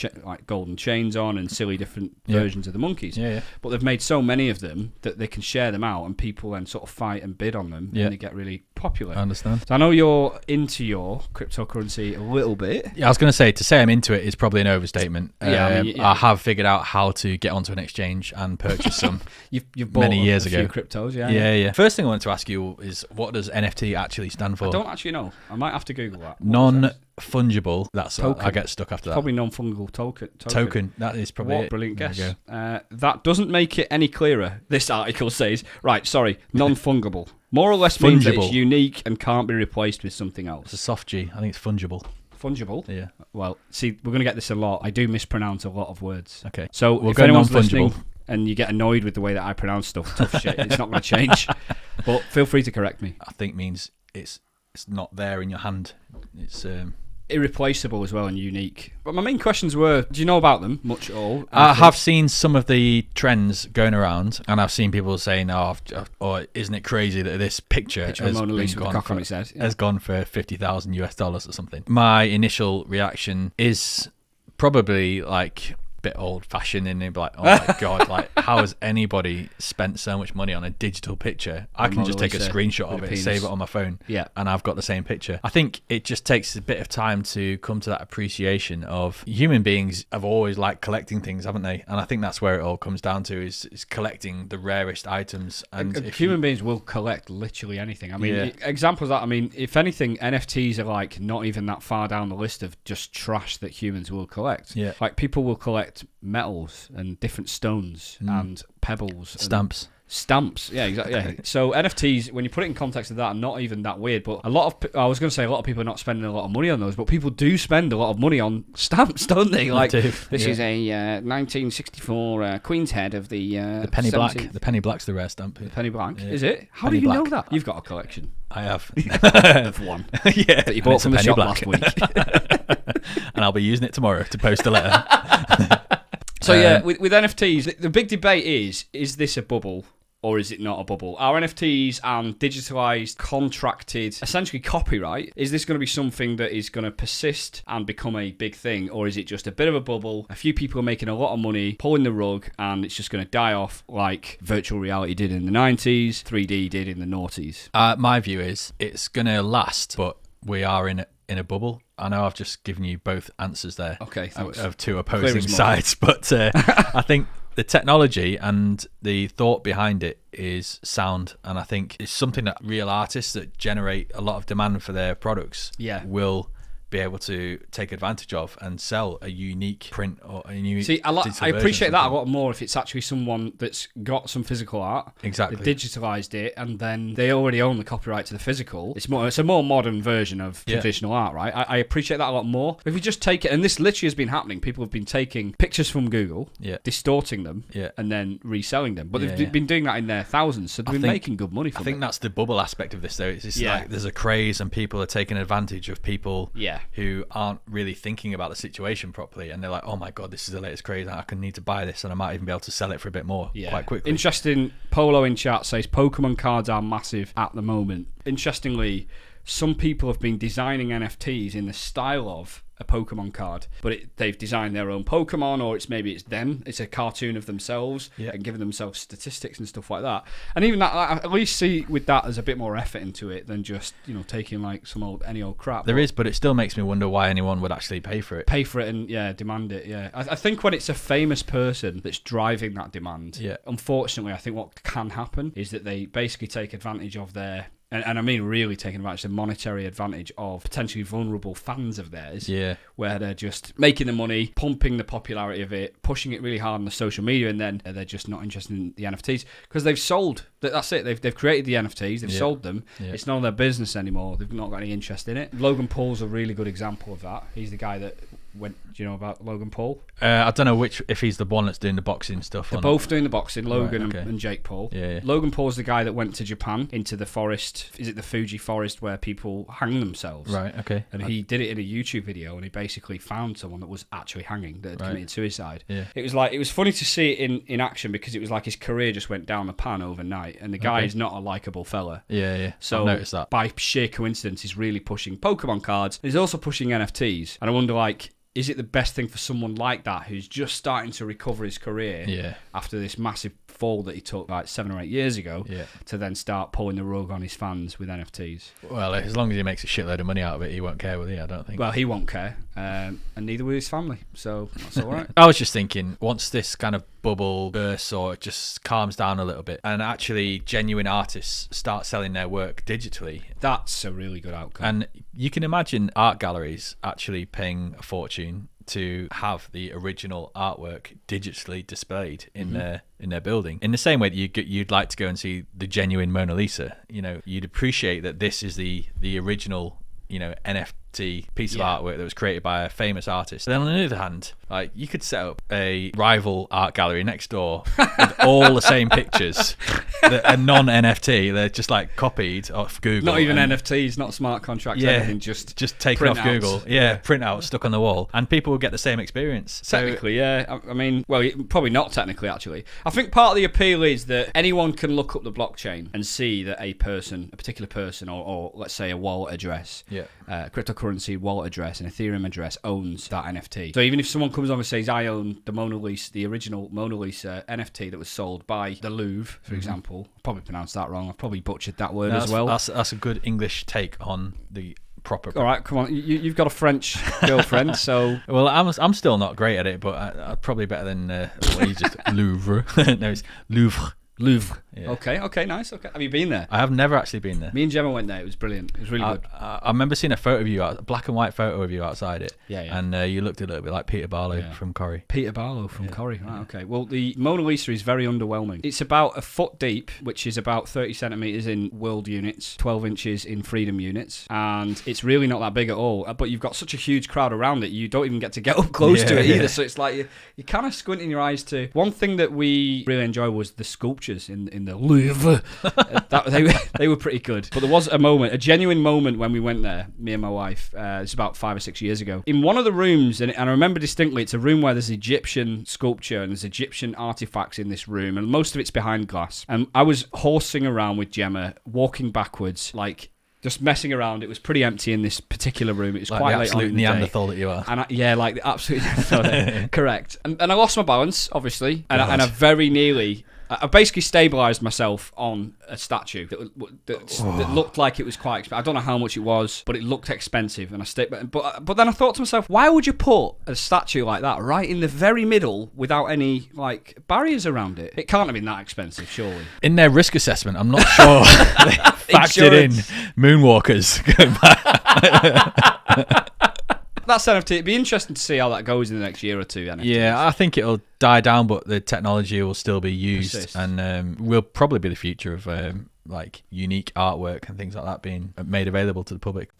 golden chains on and silly different versions of the monkeys. But they've made so many of them that they can share them out, and people then sort of fight and bid on them, and they get really popular.
I understand.
So I know you're into your cryptocurrency a little bit.
Yeah, I was going to say I'm into it is probably an overstatement. I have figured out how to get onto an exchange and purchase some.
You've bought
many years
a
ago.
few cryptos,
yeah. First thing I wanted to ask you is, what does NFT actually stand for?
I don't actually know. I might have to Google that.
Non-fungible. That's token. I get stuck after that.
Probably non-fungible token.
Token. That is probably
what a brilliant guess. That doesn't make it any clearer. This article says, non-fungible. More or less means that it's unique and can't be replaced with something else.
It's a soft G. I think it's fungible.
Fungible?
Yeah.
Well, see, we're going to get this a lot. I do mispronounce a lot of words.
Okay.
So if anyone's listening and you get annoyed with the way that I pronounce stuff, tough shit, it's not going to change. But feel free to correct me.
I think means it's not there in your hand. It's
irreplaceable as well and unique. But my main questions were, do you know about them much at all?
I have seen some of the trends going around, and I've seen people saying, or isn't it crazy that this picture has gone for $50,000 US or something. My initial reaction is probably like, bit old-fashioned, and they'd be like, "Oh my god, like how has anybody spent so much money on a digital picture? I can just take a screenshot of it, save it on my phone, and I've got the same picture." I think it just takes a bit of time to come to that appreciation of human beings have always liked collecting things, haven't they? And I think that's where it all comes down to is collecting the rarest items. And
human beings will collect literally anything. I mean, examples of that, I mean, if anything, NFTs are like not even that far down the list of just trash that humans will collect.
Yeah.
Like people will collect metals and different stones and pebbles. Stamps, yeah, exactly. Yeah. So NFTs, when you put it in context of that, are not even that weird. But a lot of people are not spending a lot of money on those, but people do spend a lot of money on stamps, don't they? Like this is a 1964 Queen's head of the
penny
17th.
black. The penny black's the rare stamp.
The penny black, is it? How do you know that? You've got a collection.
I have
of one.
Yeah,
that you bought from the shop last week,
and I'll be using it tomorrow to post a letter.
So with NFTs, the big debate is this a bubble or is it not a bubble? Are NFTs and digitalized, contracted, essentially copyright, is this going to be something that is going to persist and become a big thing, or is it just a bit of a bubble? A few people are making a lot of money, pulling the rug, and it's just going to die off like virtual reality did in the 90s, 3D did in the noughties?
My view is it's going to last, but we are in a bubble. I know I've just given you both answers there.
Okay, thanks.
Of two opposing sides, but I think the technology and the thought behind it is sound, and I think it's something that real artists that generate a lot of demand for their products will be able to take advantage of and sell a unique print or a unique.
See, I appreciate that a lot more if it's actually someone that's got some physical art.
Exactly.
They've digitalized it and then they already own the copyright to the physical. It's a more modern version of traditional art, right? I appreciate that a lot more. If you just take it, and this literally has been happening, people have been taking pictures from Google, distorting them, and then reselling them. But they've been doing that in their thousands, so they've been making good money from it.
I think that's the bubble aspect of this, though. It's just like there's a craze and people are taking advantage of people who aren't really thinking about the situation properly, and they're like, oh my god, this is the latest craze, I can need to buy this and I might even be able to sell it for a bit more quite quickly.
Interesting. Polo in chat says Pokemon cards are massive at the moment. Interestingly, some people have been designing NFTs in the style of a Pokemon card, but they've designed their own Pokemon, or it's them. It's a cartoon of themselves and giving themselves statistics and stuff like that. And even that, I at least see with that there's a bit more effort into it than just taking like any old crap.
There is, but it still makes me wonder why anyone would actually pay for it.
Pay for it and demand it. Yeah, I think when it's a famous person that's driving that demand, unfortunately, I think what can happen is that they basically take advantage of their. And I mean really taking advantage, the monetary advantage of potentially vulnerable fans of theirs, where they're just making the money, pumping the popularity of it, pushing it really hard on the social media, and then they're just not interested in the NFTs because they've sold. That's it. They've created the NFTs, they've sold them. It's none of their business anymore. They've not got any interest in it. Logan Paul's a really good example of that. He's the guy that went. Do you know about Logan Paul?
I don't know if he's the one that's doing the boxing stuff.
They're both doing the boxing, Logan and Jake Paul. Logan Paul's the guy that went to Japan into the forest. Is it the Fuji forest where people hang themselves?
Right. Okay.
And he did it in a YouTube video, and he basically found someone that was actually hanging, that had committed suicide. Yeah. It was funny to see it in action because it was like his career just went down the pan overnight, and the guy is not a likable fella.
Yeah.
So
I've noticed that.
By sheer coincidence, he's really pushing Pokemon cards. He's also pushing NFTs, and I wonder is it the best thing for someone like that who's just starting to recover his career after this massive fall that he took like 7 or 8 years ago to then start pulling the rug on his fans with NFTs?
Well, as long as he makes a shitload of money out of it, he won't care, will he? I don't think.
Well, he won't care, and neither will his family, so that's all right.
I was just thinking, once this kind of bubble bursts or it just calms down a little bit and actually genuine artists start selling their work digitally,
that's a really good outcome.
And you can imagine art galleries actually paying a fortune to have the original artwork digitally displayed in their building, in the same way that you'd like to go and see the genuine Mona Lisa. You'd appreciate that this is the original NFT piece of artwork that was created by a famous artist. Then on the other hand, like, you could set up a rival art gallery next door with all the same pictures that are non-NFT. They're just like copied off Google.
Not even NFTs, not smart contracts, anything. Just
taken off Google. Printouts stuck on the wall, and people will get the same experience.
Technically, I mean, well, probably not technically. Actually, I think part of the appeal is that anyone can look up the blockchain and see that a particular person, or let's say a wallet address, cryptocurrency cryptocurrency wallet address, an Ethereum address, owns that NFT. So even if someone comes on and says, I own the Mona Lisa, the original Mona Lisa NFT that was sold by the Louvre, for example, I've probably pronounced that wrong. I've probably butchered that word as well.
That's a good English take on the proper.
All right, come on. You've got a French girlfriend, so...
Well, I'm still not great at it, but I'm probably better than you just Louvre. No, it's Louvre.
Louvre.
Yeah.
Okay, nice. Okay, have you been there?
I have never actually been there.
Me and Gemma went there. It was brilliant. It was really good.
I remember seeing a photo of you, a black and white photo of you outside it.
Yeah.
And you looked a little bit like Peter Barlow from Corrie.
Peter Barlow from Corrie. Right, okay. Well, the Mona Lisa is very underwhelming. It's about a foot deep, which is about 30 centimetres in world units, 12 inches in freedom units, and it's really not that big at all. But you've got such a huge crowd around it, you don't even get to get up close to it either. So it's like you're kind of squinting your eyes to... One thing that we really enjoyed was the sculptures in the Louvre. They were pretty good. But there was a genuine moment when we went there, me and my wife. It's about 5 or 6 years ago. In one of the rooms, and I remember distinctly, it's a room where there's Egyptian sculpture and there's Egyptian artifacts in this room, and most of it's behind glass. And I was horsing around with Gemma, walking backwards, like... just messing around. It was pretty empty in this particular room. It was
like
quite
the
late on in the
Neanderthal that you are.
And like the absolute Neanderthal. Correct. And I lost my balance, obviously, and I very nearly. I basically stabilised myself on a statue that looked like it was quite expensive. I don't know how much it was, but it looked expensive. And but then I thought to myself, why would you put a statue like that right in the very middle without any like barriers around it? It can't have been that expensive, surely.
In their risk assessment, I'm not sure they factored in moonwalkers.
That's NFT. It'd be interesting to see how that goes in the next year or two. NFTs.
Yeah, I think it'll die down, but the technology will still be used, and will probably be the future of like unique artwork and things like that being made available to the public.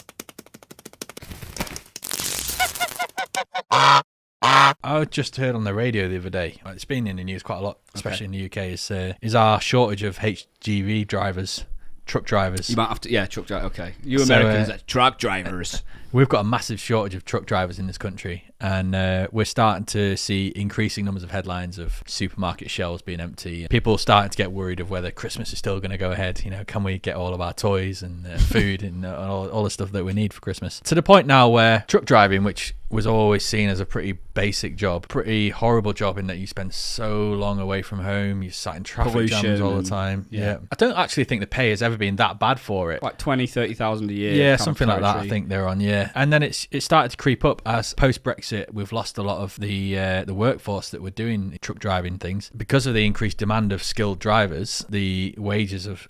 I just heard on the radio the other day, it's been in the news quite a lot, especially in the UK, is our shortage of HGV drivers. Truck drivers.
You might have to, truck drivers. Okay, you Americans are truck drivers.
We've got a massive shortage of truck drivers in this country, and we're starting to see increasing numbers of headlines of supermarket shelves being empty. People starting to get worried of whether Christmas is still going to go ahead. You know, can we get all of our toys and food and all the stuff that we need for Christmas? To the point now where truck driving, which was always seen as a pretty basic job, pretty horrible job in that you spend so long away from home, you sat in traffic jams all the time. Yeah. I don't actually think the pay has ever been that bad for it.
Like 20,000-30,000 a year.
Yeah, something like that I think they're on, And then it started to creep up as post-Brexit, we've lost a lot of the workforce that were doing truck driving things. Because of the increased demand of skilled drivers, the wages of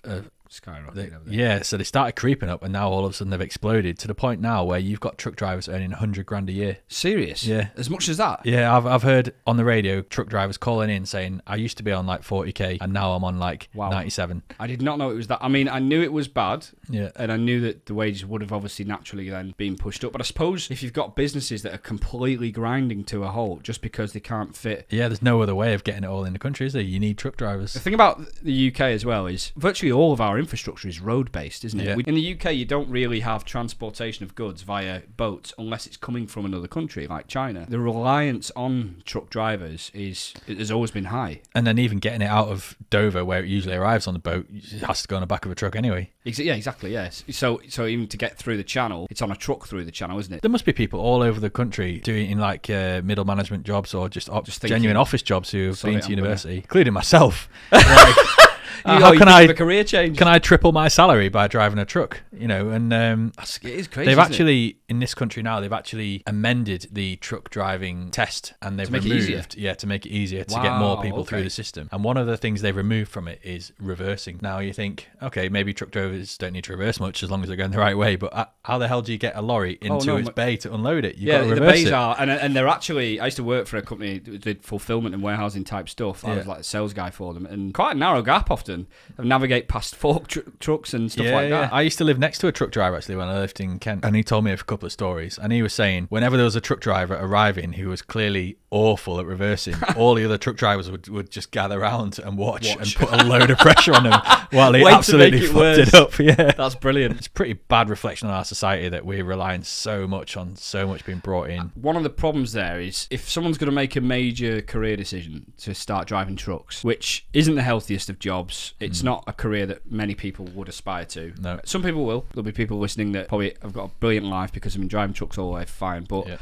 skyrocketed. So they started creeping up, and now all of a sudden they've exploded to the point now where you've got truck drivers earning $100,000 a year.
Serious?
Yeah.
As much as that?
Yeah, I've heard on the radio truck drivers calling in saying, I used to be on like 40k and now I'm on like 97.
I did not know it was that. I mean, I knew it was bad.
Yeah.
And I knew that the wages would have obviously naturally then been pushed up. But I suppose if you've got businesses that are completely grinding to a halt just because they can't fit.
Yeah, there's no other way of getting it all in the country, is there? You need truck drivers.
The thing about the UK as well is virtually all of our infrastructure is road-based, isn't it?
Yeah.
In the UK, you don't really have transportation of goods via boats unless it's coming from another country like China. The reliance on truck drivers has always been high.
And then even getting it out of Dover, where it usually arrives on the boat, it has to go on the back of a truck anyway.
Yeah, exactly, yes. So even to get through the channel, it's on a truck through the channel, isn't it?
There must be people all over the country doing in like middle management jobs or just genuine office jobs who have been to university, including myself. Like, how can I
a career change?
Can I triple my salary by driving a truck? You know, and
it is crazy.
They've actually in this country now. They've actually amended the truck driving test, and they've removed to make it easier to get more people through the system. And one of the things they've removed from it is reversing. Now you think, okay, maybe truck drivers don't need to reverse much as long as they're going the right way. But how the hell do you get a lorry into its bay to unload it? You've got to reverse
the bays
it.
are, and they're actually. I used to work for a company that did fulfillment and warehousing type stuff. I was like the sales guy for them, and quite a narrow gap often of navigate past fork trucks and stuff like that.
I used to live next to a truck driver actually when I lived in Kent, and he told me a couple of stories, and he was saying whenever there was a truck driver arriving who was clearly awful at reversing, all the other truck drivers would just gather around and watch and put a load of pressure on him while he absolutely fucked it up. Yeah,
that's brilliant.
It's a pretty bad reflection on our society that we're relying so much on so much being brought in.
One of the problems there is if someone's going to make a major career decision to start driving trucks, which isn't the healthiest of jobs, jobs. It's not a career that many people would aspire to.
No.
Some people will. There'll be people listening that probably have got a brilliant life because they've been driving trucks all the way, fine. But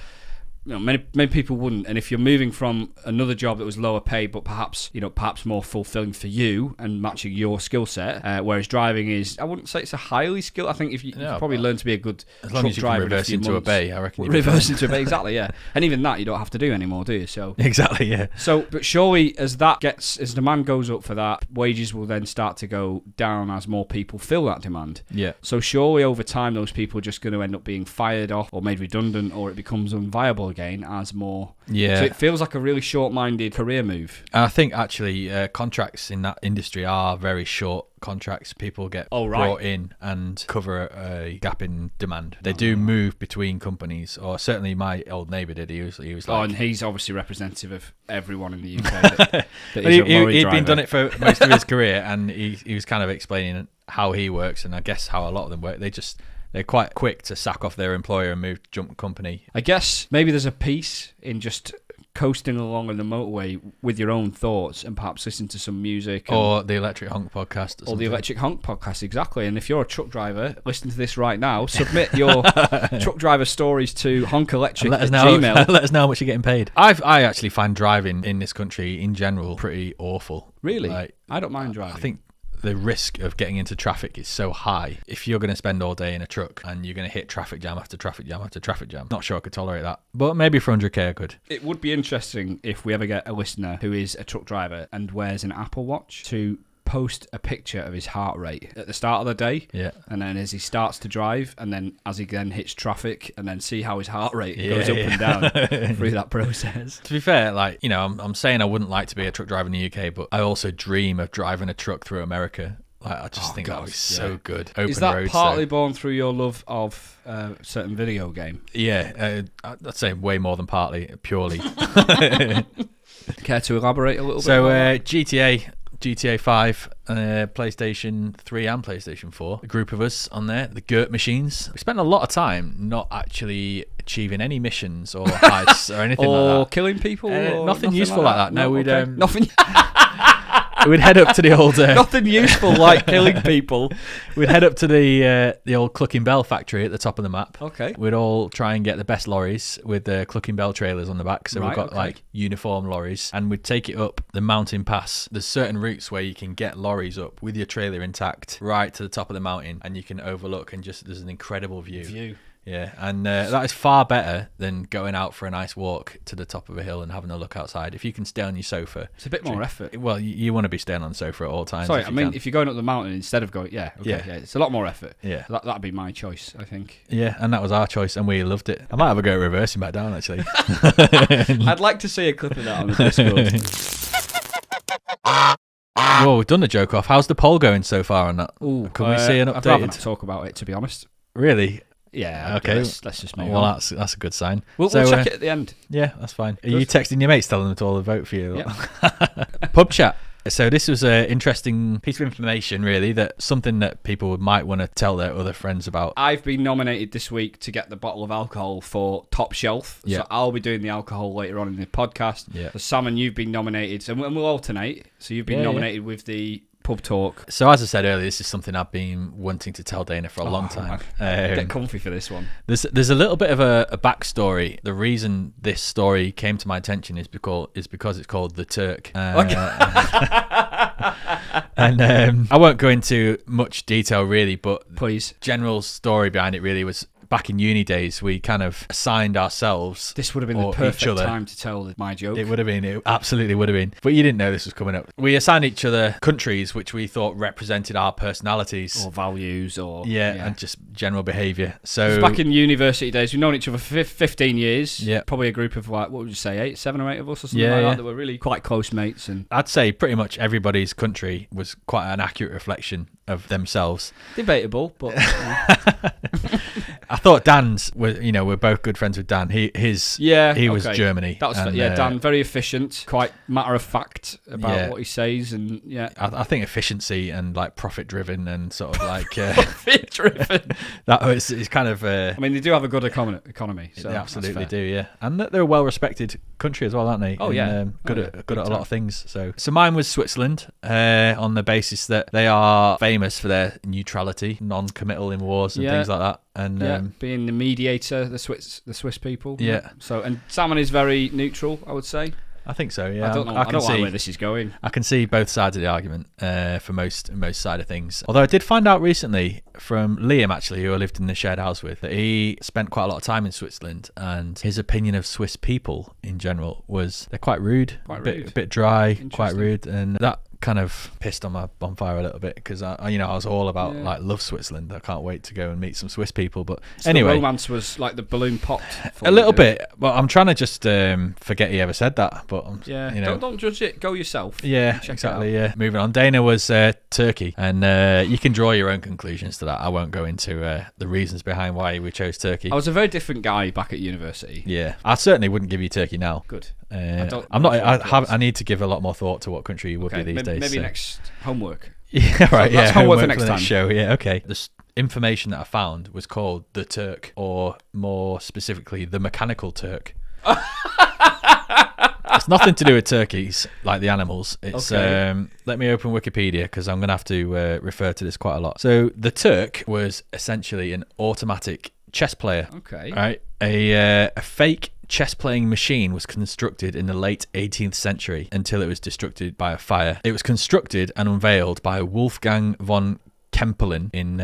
many people wouldn't. And if you're moving from another job that was lower paid, but perhaps more fulfilling for you and matching your skill set, whereas driving is, I wouldn't say it's a highly skilled. I think if you probably learn to be a good truck driver,
reverse into a bay, I reckon.
Reverse into a bay, exactly, yeah. And even that you don't have to do anymore, do you? So
exactly, yeah.
So, but surely as demand goes up for that, wages will then start to go down as more people fill that demand.
Yeah.
So surely over time, those people are just going to end up being fired off or made redundant, or it becomes unviable again as more.
Yeah.
So it feels like a really short-minded career move.
I think actually contracts in that industry are very short contracts. People get brought in and cover a gap in demand. They do move between companies, or certainly my old neighbour did. He was like,
and he's obviously representative of everyone in the UK.
He'd been done it for most of his career, and he was kind of explaining how he works, and I guess how a lot of them work. They're quite quick to sack off their employer and jump company.
I guess maybe there's a piece in just coasting along on the motorway with your own thoughts and perhaps listen to some music.
Or the Electric Honk podcast.
Or the Electric Honk podcast, exactly. And if you're a truck driver, listen to this right now. Submit your truck driver stories to honkelectric@gmail.
Let us know how much you're getting paid. I actually find driving in this country in general pretty awful.
Really? I don't mind driving.
I think the risk of getting into traffic is so high. If you're going to spend all day in a truck and you're going to hit traffic jam after traffic jam after traffic jam, not sure I could tolerate that. But maybe for 100k I could.
It would be interesting if we ever get a listener who is a truck driver and wears an Apple Watch to post a picture of his heart rate at the start of the day, and then as he starts to drive, and then as he then hits traffic, and then see how his heart rate goes up and down through that process.
To be fair, I'm saying I wouldn't like to be a truck driver in the UK, but I also dream of driving a truck through America. I just think that would be so good. Open
is that
roads,
partly born through your love of a certain video game?
Yeah, I'd say way more than partly, purely.
Care to elaborate a little bit?
So GTA 5, PlayStation 3 and PlayStation 4. A group of us on there, the Gert machines. We spent a lot of time not actually achieving any missions or heists or anything like that.
Or killing people? Or
nothing useful like that. No, we'd...
Nothing...
We'd head up to the old...
Nothing useful like killing people.
We'd head up to the old Clucking Bell factory at the top of the map.
Okay.
We'd all try and get the best lorries with the Clucking Bell trailers on the back. So we've got uniform lorries. And we'd take it up the mountain pass. There's certain routes where you can get lorries up with your trailer intact right to the top of the mountain, and you can overlook, and there's an incredible view. Yeah, and that is far better than going out for a nice walk to the top of a hill and having a look outside. If you can stay on your sofa...
It's a bit more effort.
Well, you want to be staying on the sofa at all times.
Sorry, if you're going up the mountain instead of going... Yeah, it's a lot more effort.
Yeah.
That'd be my choice, I think.
Yeah, and that was our choice, and we loved it. I might have a go at reversing back down, actually.
I'd like to see a clip of that on the Discord.
Well, we've done the joke off. How's the poll going so far on that?
Ooh,
can we see an update?
I'd rather not talk about it, to be honest.
Really?
Yeah, okay. Let's just move on.
Well, that's a good sign.
We'll check it at the end.
Yeah, that's fine. Are you texting your mates telling them to all vote for you? Yeah. Pub chat. So this was an interesting piece of information, really, that something that people might want to tell their other friends about.
I've been nominated this week to get the bottle of alcohol for Top Shelf.
Yeah.
So I'll be doing the alcohol later on in the podcast.
Yeah.
So Salmon, you've been nominated, and we'll alternate. So you've been nominated with the pub talk.
So as I said earlier, this is something I've been wanting to tell Daena for a long time.
Get comfy for this one.
There's a little bit of a backstory. The reason this story came to my attention is because it's called The Turk. And I won't go into much detail really, but
please.
General story behind it really was back in uni days, we kind of assigned ourselves.
This would have been the perfect time to tell my joke.
It would have been. It absolutely would have been. But you didn't know this was coming up. We assigned each other countries which we thought represented our personalities.
Or values or...
Yeah, and just general behaviour. So
back in university days, we've known each other for 15 years.
Yeah.
Probably a group of, what would you say, 7 or 8 of us or something like that. That were really quite close mates. And
I'd say pretty much everybody's country was quite an accurate reflection of themselves.
Debatable, but...
I thought Dan's we're both good friends with Dan. He was Germany.
That was Dan, very efficient, quite matter of fact about what he says, and
I think efficiency and like profit driven and sort of like
profit driven.
It's kind of.
I mean, they do have a good economy. So
they absolutely do, yeah, and they're a well respected country as well, aren't they?
Oh yeah,
good at a lot of things. So mine was Switzerland, on the basis that they are famous for their neutrality, non-committal in wars and things like that. And
being the mediator, the Swiss people.
Yeah.
So, and Salmon is very neutral, I would say.
I think so, yeah.
I don't know where this is going.
I can see both sides of the argument for most side of things. Although I did find out recently from Liam, actually, who I lived in the shared house with, that he spent quite a lot of time in Switzerland, and his opinion of Swiss people in general was they're quite rude, a bit dry, quite rude, and that kind of pissed on my bonfire a little bit, because I was all about like love Switzerland. I can't wait to go and meet some Swiss people. But so anyway,
the romance was like the balloon popped
a little bit. Well, I'm trying to just forget he ever said that. But
don't judge it. Go yourself.
Yeah, exactly. Yeah. Moving on. Daena was Turkey, and you can draw your own conclusions to that. I won't go into the reasons behind why we chose Turkey.
I was a very different guy back at university.
Yeah, I certainly wouldn't give you Turkey now.
Good.
I need to give a lot more thought to what country you would be these days.
Maybe next homework.
Yeah, right.
That's homework for next time.
Show. Yeah, okay. The information that I found was called the Turk, or more specifically, the Mechanical Turk. It's nothing to do with turkeys, like the animals. It's let me open Wikipedia, because I'm going to have to refer to this quite a lot. So the Turk was essentially an automatic chess player.
Okay.
Right. A fake chess-playing machine was constructed in the late 18th century until it was destroyed by a fire. It was constructed and unveiled by Wolfgang von Kempelen in...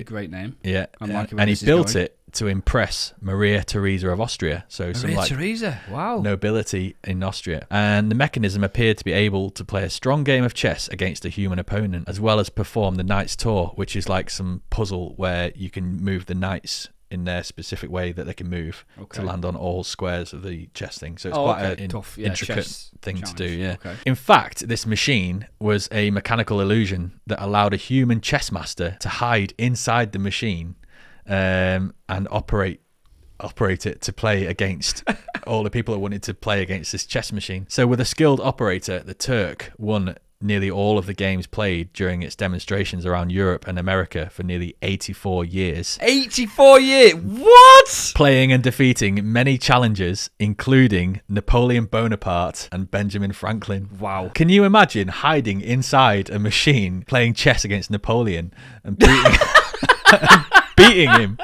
great name.
Yeah. And he built it to impress Maria Theresa of Austria. So
Maria Theresa, wow.
Nobility in Austria. And the mechanism appeared to be able to play a strong game of chess against a human opponent, as well as perform the Knight's Tour, which is like some puzzle where you can move the knights in their specific way that they can move to land on all squares of the chess thing. So it's quite an intricate thing to do. Yeah. Okay. In fact, this machine was a mechanical illusion that allowed a human chess master to hide inside the machine and operate it to play against all the people that wanted to play against this chess machine. So with a skilled operator, the Turk won nearly all of the games played during its demonstrations around Europe and America for nearly 84 years.
84 years? What?
Playing and defeating many challengers, including Napoleon Bonaparte and Benjamin Franklin.
Wow.
Can you imagine hiding inside a machine playing chess against Napoleon and beating him?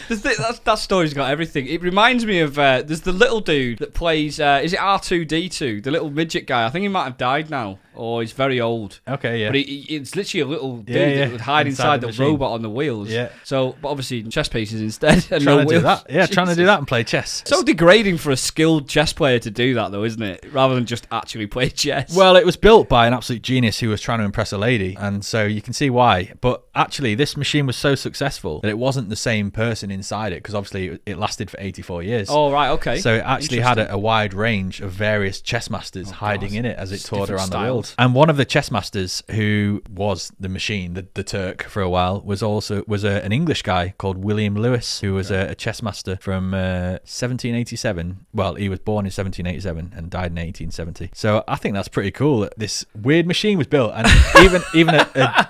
That story's got everything. It reminds me of there's the little dude that plays is it R2D2, the little midget guy. I think he might have died now, or he's very old.
Okay, yeah.
But it's literally a little dude that would hide inside the robot on the wheels.
Yeah.
So, but obviously chess pieces instead. And
trying
no
to
wheels.
do that. Yeah, trying to do that and play chess.
So degrading for a skilled chess player to do that, though, isn't it? Rather than just actually play chess.
Well, it was built by an absolute genius who was trying to impress a lady, and so you can see why. But actually, this machine was so successful that it wasn't the same person inside it, because obviously it lasted for 84 years.
Oh, right, okay.
So it actually had a wide range of various chess masters hiding in it as it toured around the world. And one of the chess masters who was the machine, the Turk, for a while, was an English guy called William Lewis, who was a chess master from 1787. Well, he was born in 1787 and died in 1870. So I think that's pretty cool that this weird machine was built, and even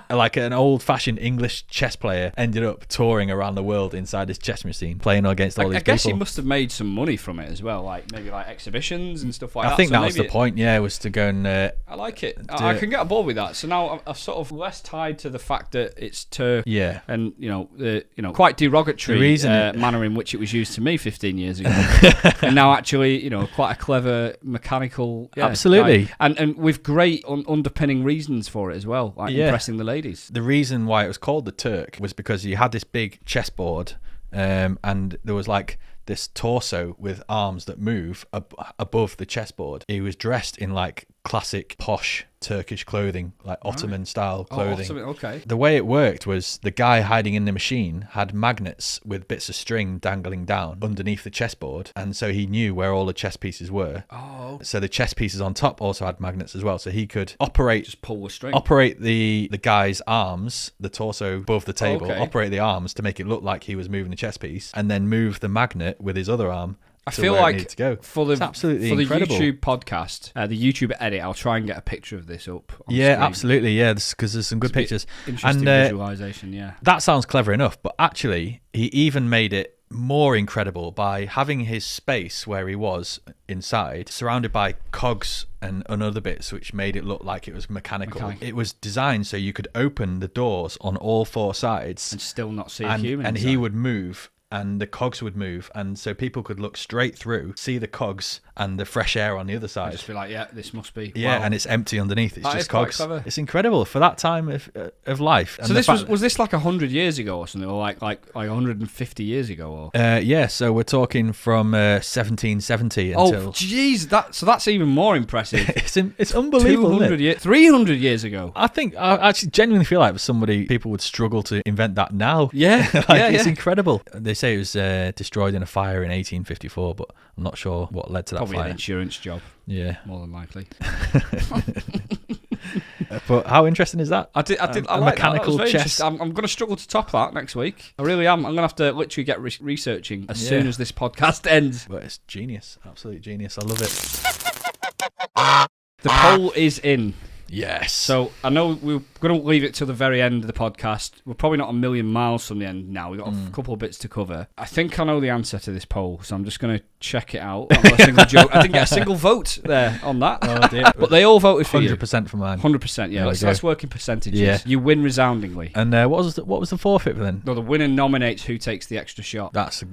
like an old-fashioned English chess player ended up touring around the world inside this chess machine, playing against all these people.
I guess he must have made some money from it as well, like maybe like exhibitions and stuff like that.
I think that was the point, was to go and...
I like it. I can get on board with that. So now I'm sort of less tied to the fact that it's Turk, and quite derogatory manner in which it was used to me 15 years ago, and now actually quite a clever mechanical,
absolutely,
guy. And with great underpinning reasons for it as well, like impressing the ladies.
The reason why it was called the Turk was because you had this big chessboard, and there was like this torso with arms that move above the chessboard. He was dressed in like classic posh Turkish clothing, like Ottoman style clothing.
Ottoman, okay.
The way it worked was the guy hiding in the machine had magnets with bits of string dangling down underneath the chessboard, and so he knew where all the chess pieces were.
Oh.
So the chess pieces on top also had magnets as well, so he could operate,
just pull the string,
operate the guy's arms, the torso above the table,
okay.
operate the arms to make it look like he was moving the chess piece, and then move the magnet with his other arm.
I feel like
to go.
for the
incredible.
YouTube podcast, the YouTube edit, I'll try and get a picture of this up. On
Yeah,
screen.
Absolutely. Yeah, because there's some good pictures.
Interesting visualization. Yeah,
that sounds clever enough, but actually, he even made it more incredible by having his space where he was inside surrounded by cogs and other bits, which made it look like it was mechanical. It was designed so you could open the doors on all four sides
and still not see a human.
And he would move. And the cogs would move, and so people could look straight through, see the cogs and the fresh air on the other side.
Just be like, yeah, this must be.
Yeah,
wow.
And it's empty underneath. It's
that
just
is quite
cogs.
clever.
It's incredible for that time of life.
So this was this like 100 years ago or something, or like 150 years ago, or?
Yeah, so we're talking from 1770 until.
Oh, jeez, that's even more impressive.
it's unbelievable.
200 years, 300 years ago.
I actually genuinely feel like people would struggle to invent that now.
Yeah,
it's incredible. They say it was destroyed in a fire in 1854, but I'm not sure what led to that
Probably
fire.
an insurance job.
Yeah,
more than likely.
But how interesting is that?
I like mechanical chess. I'm going to struggle to top that next week. I really am. I'm going to have to literally get researching as soon as this podcast ends.
But it's genius, absolute genius. I love it.
The poll is in.
Yes.
So I know we're going to leave it to the very end of the podcast. We're probably not a million miles from the end now. We've got a couple of bits to cover. I think I know the answer to this poll, so I'm just going to check it out. Not got a single joke. I didn't get a single vote there on that.
Oh, dear.
But they all voted for
100% for mine.
100%, yeah. Let's work in percentages.
Yeah.
You win resoundingly.
And what was the forfeit for then?
No, the winner nominates who takes the extra shot.
That's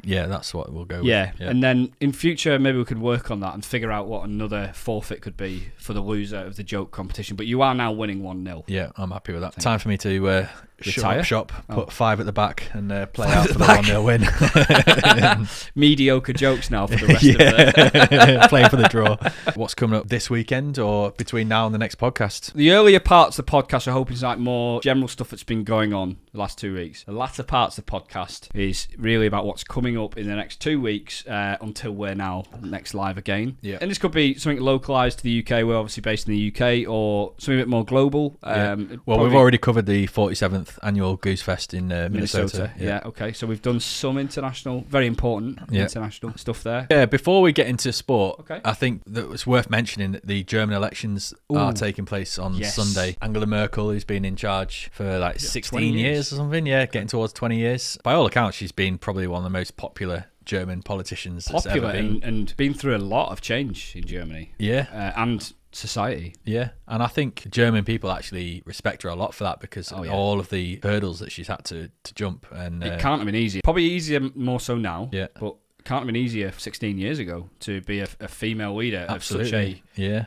what we'll go with.
Yeah, and then in future maybe we could work on that and figure out what another forfeit could be for the loser of the joke competition. But you are now winning 1-0.
Yeah, I'm happy with that. Time for me to
retire?
shop, put 5 at the back, and play out for the 1-0 win.
Mediocre jokes now for the rest of it.
Playing for the draw. What's coming up this weekend or between now and the next podcast?
The earlier parts of the podcast are hoping it's like more general stuff that's been going on the last 2 weeks. The latter parts of the podcast is really about what's coming up in the next 2 weeks until we're now next live again.
Yeah.
And this could be something localised to the UK. We're obviously based in the UK, or something a bit more global.
Well, we've already covered the 47th annual Goose Fest in Minnesota.
Yeah, okay. So we've done some international, very important international stuff there.
Yeah, before we get into sport,
okay.
I think that it's worth mentioning that the German elections are taking place on Sunday. Angela Merkel, who's been in charge for like 16 years or something, getting towards 20 years. By all accounts, she's been probably one of the most popular German politicians that's ever been.
And been through a lot of change in Germany.
Yeah.
And society.
Yeah, and I think German people actually respect her a lot for that because of all of the hurdles that she's had to jump. And
it can't have been easy. Probably easier more so now.
Yeah.
But it can't have been easier 16 years ago to be a female leader of such a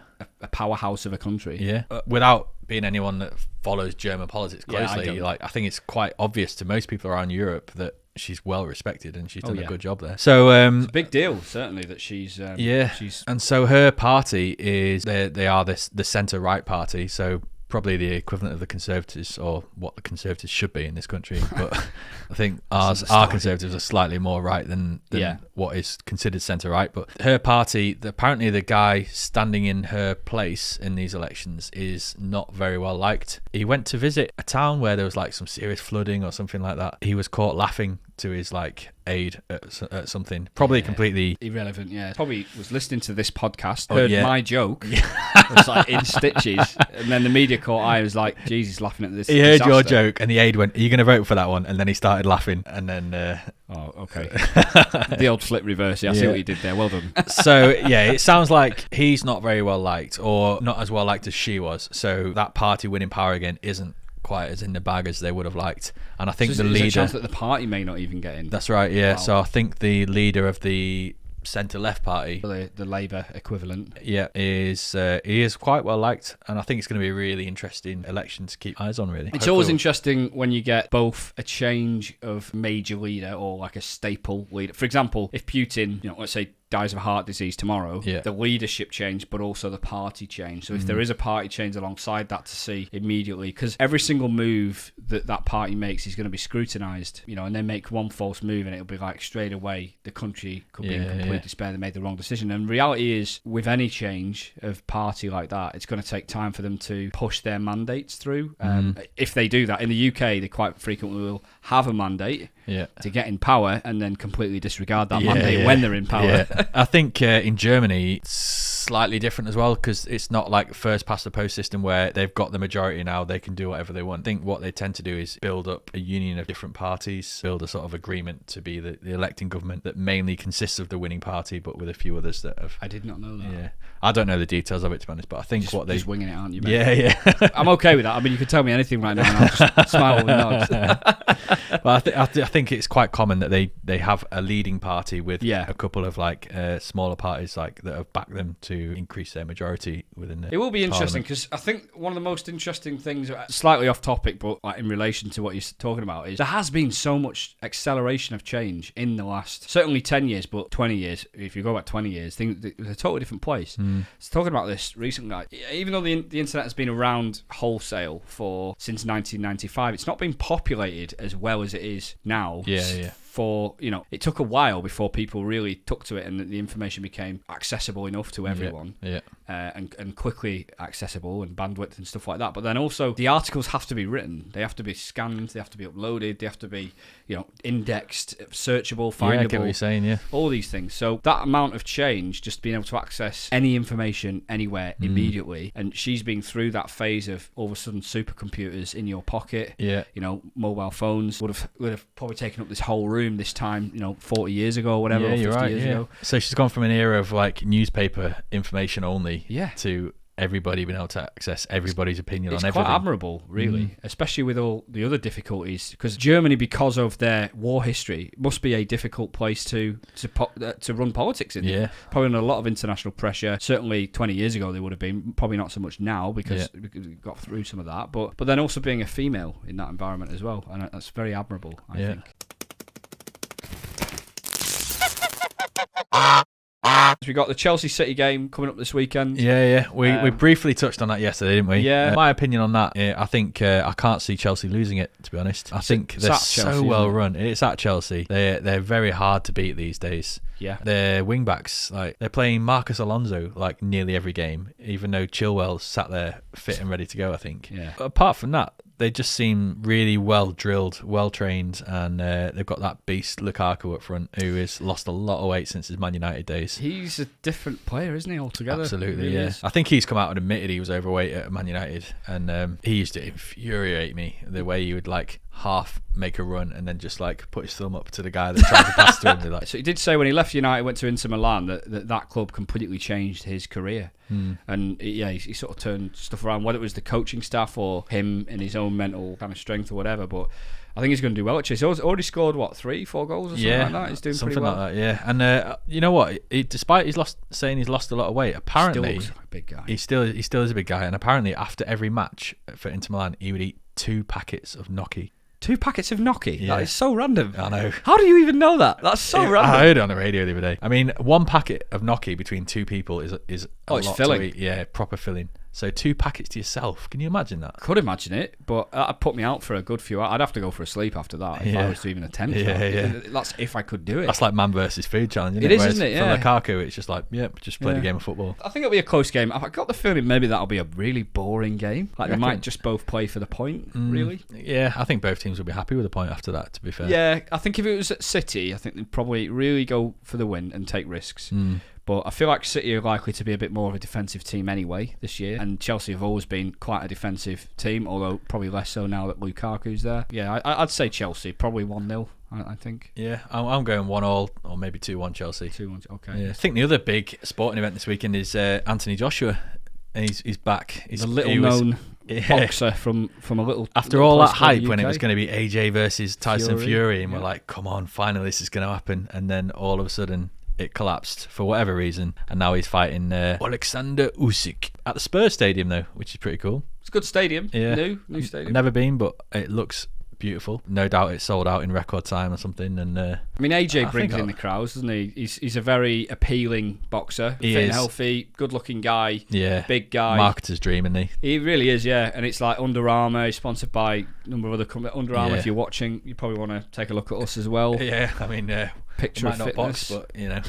powerhouse of a country.
Yeah. Without being anyone that follows German politics closely, I think it's quite obvious to most people around Europe that she's well respected and she's done a good job there. So
it's a big deal, certainly, that she's
and so her party is they are the centre right party, so probably the equivalent of the Conservatives, or what the Conservatives should be in this country. But I think our Conservatives are slightly more right than what is considered centre-right. But her party, apparently the guy standing in her place in these elections is not very well liked. He went to visit a town where there was like some serious flooding or something like that. He was caught laughing to his aide at something, probably completely
irrelevant. Yeah, probably was listening to this podcast, heard my joke, was like in stitches, and then the media caught eye and was like, "Jeez, he's laughing at this."
He heard your joke, and the aide went, "Are you going to vote for that one?" And then he started laughing, and then
oh, okay, the old flip reverse. Yeah, I see what you did there. Well done.
So it sounds like he's not very well liked, or not as well liked as she was. So that party winning power again isn't quite as in the bag as they would have liked. And I think the leader,
there's a chance that the party may not even get in.
That's right, yeah. Wow. So I think the leader of the centre-left party,
the Labour equivalent,
he is quite well liked, and I think it's going to be a really interesting election to keep eyes on, really.
It's always interesting when you get both a change of major leader or like a staple leader. For example, if Putin, let's say dies of heart disease tomorrow,
Yeah.
the leadership change, but also the party change. So if there is a party change alongside that to see immediately, because every single move that party makes is going to be scrutinised, and they make one false move and it'll be like straight away the country could be in complete despair, they made the wrong decision. And reality is, with any change of party like that, it's going to take time for them to push their mandates through. If they do that, in the UK, they quite frequently will have a mandate to get in power and then completely disregard that mandate when they're in power.
I think in Germany it's slightly different as well, because it's not like first past the post system where they've got the majority now, they can do whatever they want. I think what they tend to do is build up a union of different parties, build a sort of agreement to be the electing government that mainly consists of the winning party, but with a few others that have...
I did not know that.
Yeah, I don't know the details of it, to be honest, but I think
just winging it, aren't you, mate?
Yeah.
I'm okay with that. I mean, you could tell me anything right now and I'll just smile and nod.
Well, I think it's quite common that they have a leading party with a couple of like smaller parties like that have backed them to increase their majority within the
It will be interesting, because I think one of the most interesting things, slightly off topic, but like in relation to what you're talking about, is there has been so much acceleration of change in the last, certainly 10 years, but 20 years. If you go back 20 years, things it was a totally different place. So talking about this recently, like, even though the internet has been around wholesale since 1995, it's not been populated as well as it is now. For it took a while before people really took to it and the information became accessible enough to everyone, and quickly accessible, and bandwidth and stuff like that. But then also the articles have to be written, they have to be scanned, they have to be uploaded, they have to be indexed, searchable, findable.
I get what you're saying.
All these things. So that amount of change, just being able to access any information anywhere immediately, and she's been through that phase of all of a sudden supercomputers in your pocket. Mobile phones would have probably taken up this whole room this time 40 years ago or whatever, or 50 years ago.
So she's gone from an era of like newspaper information only to everybody being able to access everybody's opinion on everything. It's
quite admirable, really, especially with all the other difficulties, because Germany, because of their war history, must be a difficult place to run politics in. Probably under a lot of international pressure. Certainly 20 years ago they would have been, probably not so much now, because we got through some of that, but then also being a female in that environment as well, and that's very admirable, I think. We got the Chelsea City game coming up this weekend. We briefly touched on that yesterday, didn't we? My opinion on that, I think I can't see Chelsea losing it, to be honest. I think they're so well run. It's at Chelsea. They're very hard to beat these days. Their wing backs, like, they're playing Marcus Alonso like nearly every game, even though Chilwell's sat there fit and ready to go, I think. Apart from that, they just seem really well drilled, well trained, and they've got that beast Lukaku up front, who has lost a lot of weight since his Man United days. He's a different player, isn't he, altogether?
Absolutely,
really
yeah.
is.
I think he's come out and admitted he was overweight at Man United, and he used to infuriate me, the way he would like half make a run and then just like put his thumb up to the guy that tried to pass to him. Like,
so he did say when he left United, went to Inter Milan, that club completely changed his career. And he sort of turned stuff around, whether it was the coaching staff or him and his own mental kind of strength or whatever. But I think he's going to do well at Chelsea. He's already scored 3-4 goals or something like that. He's doing pretty well.
Like that, and you know what? Despite he's lost a lot of weight, apparently
still looks like a big guy.
He still is a big guy, and apparently after every match for Inter Milan, he would eat 2 packets of gnocchi.
2 packets of gnocchi?
Yeah.
That is so random.
I know.
How do you even know that? That's so random.
I heard it on the radio the other day. I mean, 1 packet of gnocchi between 2 people is a lot
filling.
to eat. Yeah, proper filling. So 2 packets to yourself. Can you imagine that?
Could imagine it, but that'd put me out for a good few hours. I'd have to go for a sleep after that if I was to even attempt that. That's if I could do it.
That's like man versus food challenge, isn't
it? It is, isn't it? Yeah.
For Lukaku, it's just like, just play the game of football.
I think it'll be a close game. I've got the feeling maybe that'll be a really boring game. Like they might just both play for the point, really.
Yeah, I think both teams will be happy with the point after that, to be fair.
Yeah, I think if it was at City, I think they'd probably really go for the win and take risks. But I feel like City are likely to be a bit more of a defensive team anyway this year. And Chelsea have always been quite a defensive team, although probably less so now that Lukaku's there. Yeah, I'd say Chelsea, probably 1-0, I think.
Yeah, I'm going 1-1 or maybe 2-1 Chelsea.
2-1, okay.
Yeah. I think the other big sporting event this weekend is Anthony Joshua. And he's back. He's
a little-known boxer from a little...
After all that hype when it was going to be AJ versus Tyson Fury, and we're like, come on, finally this is going to happen. And then all of a sudden it collapsed for whatever reason, and now he's fighting Alexander Usyk at the Spurs Stadium though, which is pretty cool.
It's a good stadium.
Yeah.
New stadium.
I've never been, but it looks beautiful. No doubt it sold out in record time or something. And
I mean, AJ brings in the crowds, doesn't he? He's a very appealing boxer.
He
fit
is.
and healthy, good-looking guy.
Yeah.
Big guy.
Marketer's dream, isn't he?
He really is, yeah. And it's like Under Armour. He's sponsored by a number of other companies. Under Armour,
Yeah.
if you're watching, you probably want to take a look at us as well.
Yeah, I mean,
Picture
might
of
not
fitness.
box, but you know.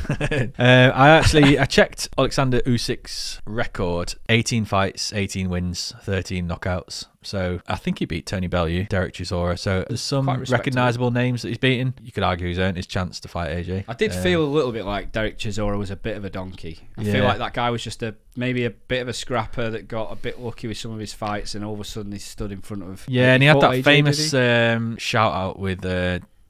I checked Alexander Usyk's record: 18 fights, 18 wins, 13 knockouts. So I think he beat Tony Bellew, Derek Chisora. So there's some recognisable names that he's beaten. You could argue he's earned his chance to fight AJ.
I did feel a little bit like Derek Chisora was a bit of a donkey. I feel like that guy was just maybe a bit of a scrapper that got a bit lucky with some of his fights, and all of a sudden he stood in front of.
Yeah, and he had that
AJ,
famous shout out with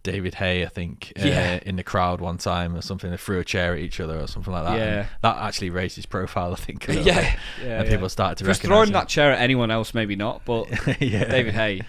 David Hay, I think, in the crowd one time or something. They threw a chair at each other or something like that.
Yeah.
And that actually raised his profile, I think. A little
Yeah.
bit.
Yeah,
and people started to
recognise
recognise
throwing
him.
that chair at anyone else, maybe not, but David Hay.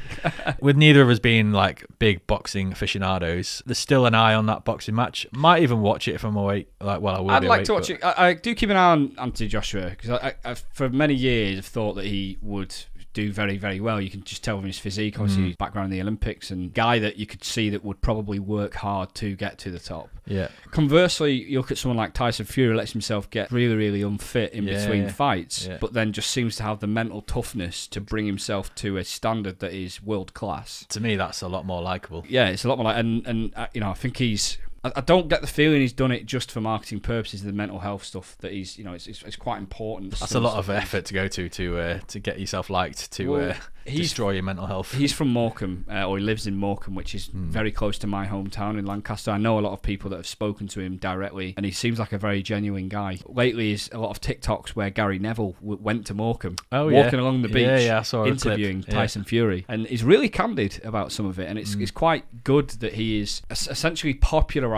With neither of us being like big boxing aficionados, there's still an eye on that boxing match. Might even watch it if I'm awake. I will.
I'd
be
like
awake,
to watch it. I do keep an eye on Anthony Joshua because I for many years have thought that he would do very, very well. You can just tell from his physique, obviously his background in the Olympics, and guy that you could see that would probably work hard to get to the top.
Yeah.
Conversely, you look at someone like Tyson Fury, lets himself get really, really unfit in between fights, but then just seems to have the mental toughness to bring himself to a standard that is world class.
To me, that's a lot more likeable.
Yeah, it's a lot more like, and you know, I think he's. I don't get the feeling he's done it just for marketing purposes. The mental health stuff that he's, you know, it's quite important.
That's a lot of effort to go to get yourself liked to destroy your mental health.
He's from Morecambe, or he lives in Morecambe, which is very close to my hometown in Lancaster. I know a lot of people that have spoken to him directly, and he seems like a very genuine guy. Lately, is a lot of TikToks where Gary Neville went to Morecambe, walking along the beach,
I saw
interviewing Tyson Fury, and he's really candid about some of it, and it's quite good that he is essentially popularising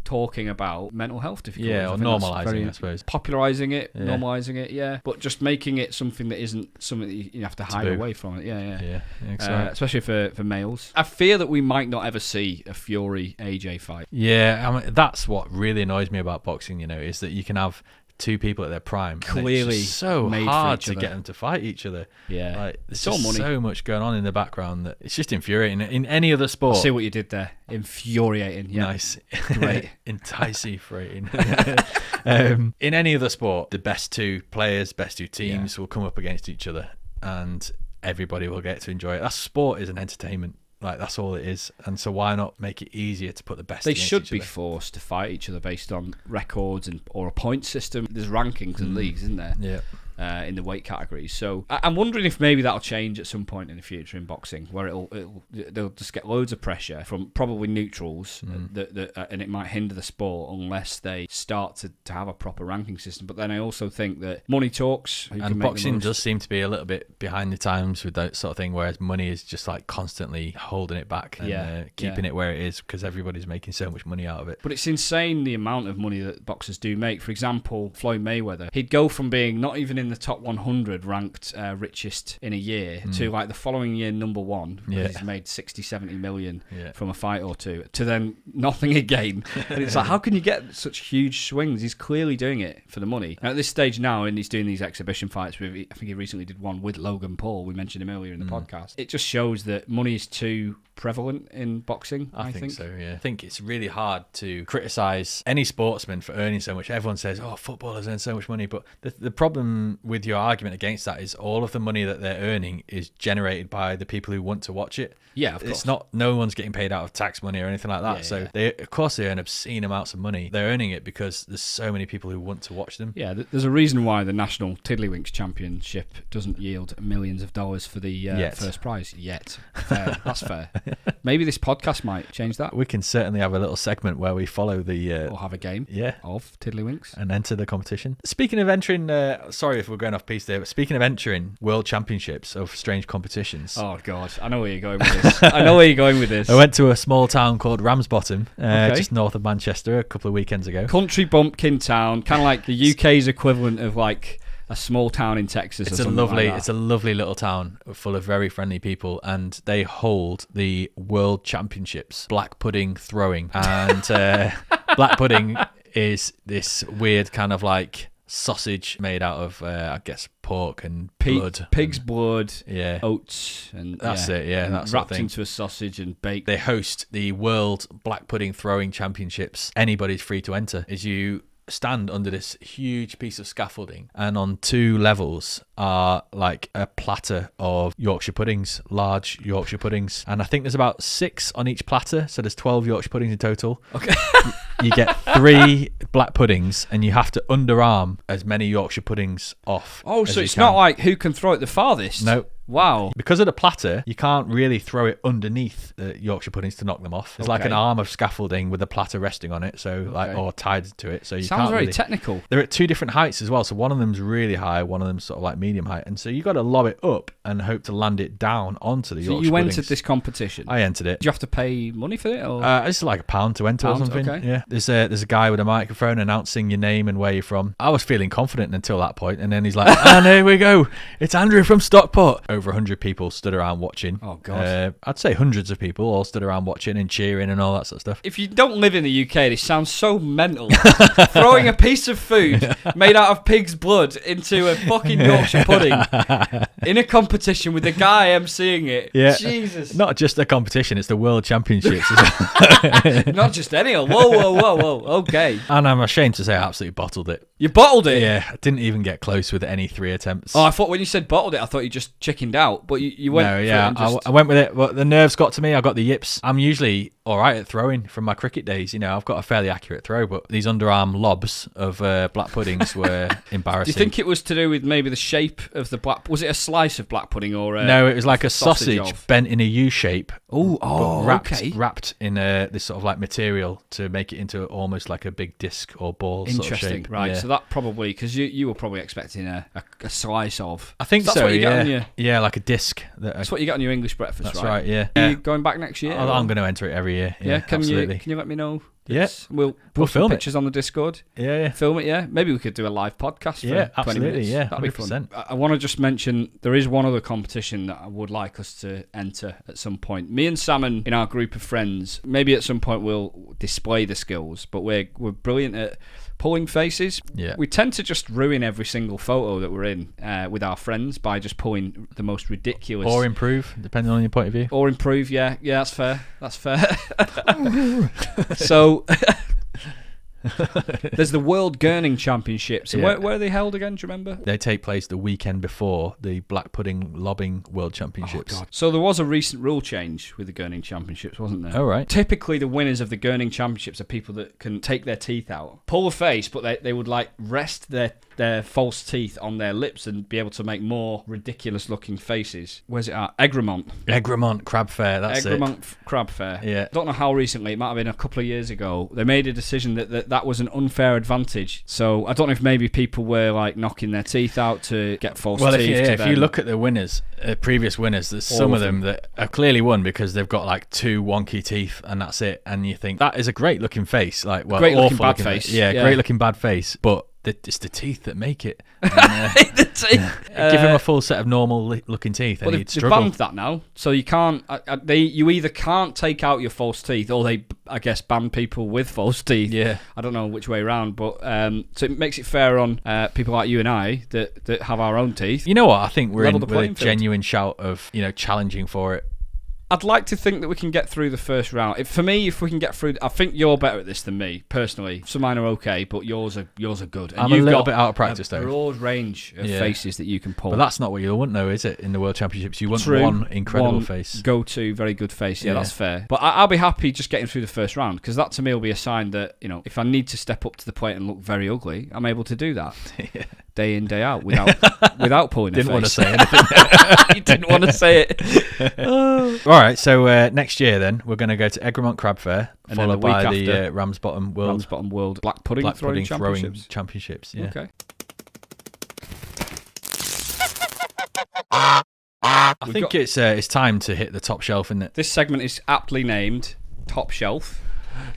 talking about mental health difficulties.
Yeah, or normalising, I suppose.
Popularising it, normalising it, but just making it something that isn't something that you have to hide away from it. Yeah, especially for males. I fear that we might not ever see a Fury AJ fight.
Yeah, I mean, that's what really annoys me about boxing, you know, is that you can have two people at their prime.
Clearly,
it's so hard to get them to fight each other.
Yeah,
like, there's so much going on in the background that it's just infuriating. In any other sport,
I see what you did there. Infuriating. Yeah.
Nice,
great,
enticing. In any other sport, the best two players, best two teams will come up against each other, and everybody will get to enjoy it. That sport is an entertainment. Like, that's all it is. And so why not make it easier to put the best against each other?
They should be forced to fight each other based on records or a point system. There's rankings and leagues, isn't there?
Yeah.
In the weight categories. So I'm wondering if maybe that'll change at some point in the future in boxing, where they'll just get loads of pressure from probably neutrals, and it might hinder the sport unless they start to have a proper ranking system. But then I also think that money talks.
And boxing does seem to be a little bit behind the times with that sort of thing, whereas money is just like constantly holding it back and keeping it where it is because everybody's making so much money out of it.
But it's insane the amount of money that boxers do make. For example, Floyd Mayweather, he'd go from being not even in the top 100 ranked richest in a year to like the following year number one, because he's made 60-70 million from a fight or two, to then nothing again. And it's like, how can you get such huge swings? He's clearly doing it for the money. And at this stage now, and he's doing these exhibition fights with, I think he recently did one with Logan Paul. We mentioned him earlier in the podcast. It just shows that money is too prevalent in boxing. I think
so. Yeah, I think it's really hard to criticize any sportsman for earning so much. Everyone says, "Oh, footballers earn so much money," but the problem with your argument against that is all of the money that they're earning is generated by the people who want to watch it.
Yeah, of course.
It's not, no one's getting paid out of tax money or anything like that. They, of course, they earn obscene amounts of money. They're earning it because there's so many people who want to watch them.
Yeah, there's a reason why the National Tiddlywinks Championship doesn't yield millions of dollars for the first prize yet. Fair. That's fair. Maybe this podcast might change that.
We can certainly have a little segment where we follow the...
or have a game of Tiddlywinks.
And enter the competition. Speaking of entering... sorry if we're going off piece there, but speaking of entering World Championships of strange competitions...
Oh, God. I know where you're going with this. I
went to a small town called Ramsbottom, just north of Manchester, a couple of weekends ago.
Country bumpkin town, kind of like the UK's equivalent of like a small town in Texas.
It's a lovely little town full of very friendly people, and they hold the World Championships black pudding throwing. And black pudding is this weird kind of like sausage made out of, I guess, pork and blood.
Pig's blood,
Yeah.
oats, and
That's it, yeah,
and
that sort of
wrapped
thing.
into a sausage and baked.
They host the World Black Pudding Throwing Championships. Anybody's free to enter. As you stand under this huge piece of scaffolding, and on 2 levels are like a platter of Yorkshire puddings, large Yorkshire puddings, and I think there's about 6 on each platter, so there's 12 Yorkshire puddings in total.
Okay.
You get 3 black puddings, and you have to underarm as many Yorkshire puddings off.
Oh,
as
so
you
it's
can.
not like who can throw it the farthest?
No.
Wow.
Because of the platter, you can't really throw it underneath the Yorkshire puddings to knock them off. It's like
Okay.
an arm of scaffolding with a platter resting on it, so like or tied to it. So you
Sounds
can't
very
really...
technical.
They're at 2 different heights as well. So one of them's really high, one of them's sort of like medium height, and so you got to lob it up and hope to land it down onto the
So
Yorkshire
you
puddings.
entered this competition.
I entered it.
Did you have to pay money for it? Or?
It's like £1 to enter or
Pound,
something.
okay.
Yeah. There's a guy with a microphone announcing your name and where you're from. I was feeling confident until that point, and then he's like, "And here we go. It's Andrew from Stockport." Over 100 people stood around watching.
Oh, God.
I'd say hundreds of people all stood around watching and cheering and all that sort of stuff.
If you don't live in the UK, this sounds so mental. Throwing a piece of food made out of pig's blood into a fucking Yorkshire pudding in a competition with the guy emceeing it.
Yeah.
Jesus.
Not just a competition, it's the World Championships.
Not just any old. Whoa. Okay.
And I'm ashamed to say I absolutely bottled it.
You bottled it?
Yeah, I didn't even get close with any 3 attempts.
Oh, I thought when you said bottled it, I thought you just chickened out. But you went
No,
for it
yeah,
and just...
I went with it, but the nerves got to me. I got the yips. I'm usually all right at throwing from my cricket days. You know, I've got a fairly accurate throw, but these underarm lobs of black puddings were embarrassing.
Do you think it was to do with maybe the shape of the black... Was it a slice of black pudding or...
No, it was like a
sausage
sausage
of-
bent in a U shape.
Oh,
wrapped,
okay.
Wrapped in this sort of like material to make it into almost like a big disc or ball sort of
Interesting,
shape.
right?
Yeah.
So that probably because you were probably expecting a slice of.
I think
That's
so.
what you get
Yeah,
on your,
yeah, like a disc.
That's what you get on your English breakfast,
That's
right?
right. Yeah.
Are you going back next year?
I'm going to enter it every year. Yeah,
Can
absolutely.
you let me know?
Yeah.
We'll
We'll
put some
film it.
pictures on the Discord.
Yeah.
Film it, yeah. Maybe we could do a live podcast for
Yeah,
20
absolutely,
minutes.
yeah,
That'd be fun.
100%.
I want to just mention there is one other competition that I would like us to enter at some point. Me and Salmon in our group of friends, maybe at some point we'll display the skills, but we're brilliant at pulling faces.
Yeah.
We tend to just ruin every single photo that we're in with our friends by just pulling the most ridiculous.
Or improve, depending on your point of view.
Or improve, yeah, that's fair. So there's the World Gurning Championships. And
Yeah.
where are they held again? Do you remember?
They take place the weekend before the Black Pudding Lobbing World Championships.
Oh, God. So there was a recent rule change with the Gurning Championships, wasn't there?
Oh, right.
Typically, the winners of the Gurning Championships are people that can take their teeth out, pull a face, but they would like rest their false teeth on their lips and be able to make more ridiculous-looking faces. Where's it at?
Egremont Crab Fair, that's
Egremont Crab Fair.
Yeah.
Don't know how recently, it might have been a couple of years ago, they made a decision that was an unfair advantage. So I don't know if maybe people were like knocking their teeth out to get false
Well,
teeth.
if you look at the winners, previous winners, there's some of them that have clearly won because they've got like 2 wonky teeth and that's it. And you think that is a great looking face, like well,
great looking
awful
bad
looking
face.
Yeah,
Yeah.
great looking bad face, but it's the teeth that make it. And,
the teeth.
give him a full set of normal looking teeth, and
Well,
he'd
they've
struggle.
banned that now, so you can't. You either can't take out your false teeth, or they, I guess, ban people with false teeth.
Yeah.
I don't know which way around, but so it makes it fair on people like you and I that have our own teeth.
You know what? I think we're
Level
in
the
with a
playing field.
genuine shout of challenging for it.
I'd like to think that we can get through the first round. For me, if we can get through, I think you're better at this than me personally. Some of mine are okay, but yours are good. And
I'm a
you've
little
got
bit out of practice
a
though.
broad range of
Yeah.
faces that you can pull.
But that's not what you want though, is it? In the World Championships, you want
True.
one incredible
One
face.
go-to, very good face. Yeah,
Yeah.
that's fair. But I'll be happy just getting through the first round because that to me will be a sign that if I need to step up to the plate and look very ugly, I'm able to do that
Yeah.
day in day out without pulling a face.
Didn't want to say anything.
You didn't want to say it.
All right, so next year then we're going to go to Egremont Crab Fair,
And then
followed
the week
by the
after,
Ramsbottom World
Ramsbottom World Black Pudding
Black
Throwing
Pudding Throwing
Championships.
Championships. Yeah.
Okay.
I think it's time to hit the top shelf, isn't it?
This segment is aptly named Top Shelf.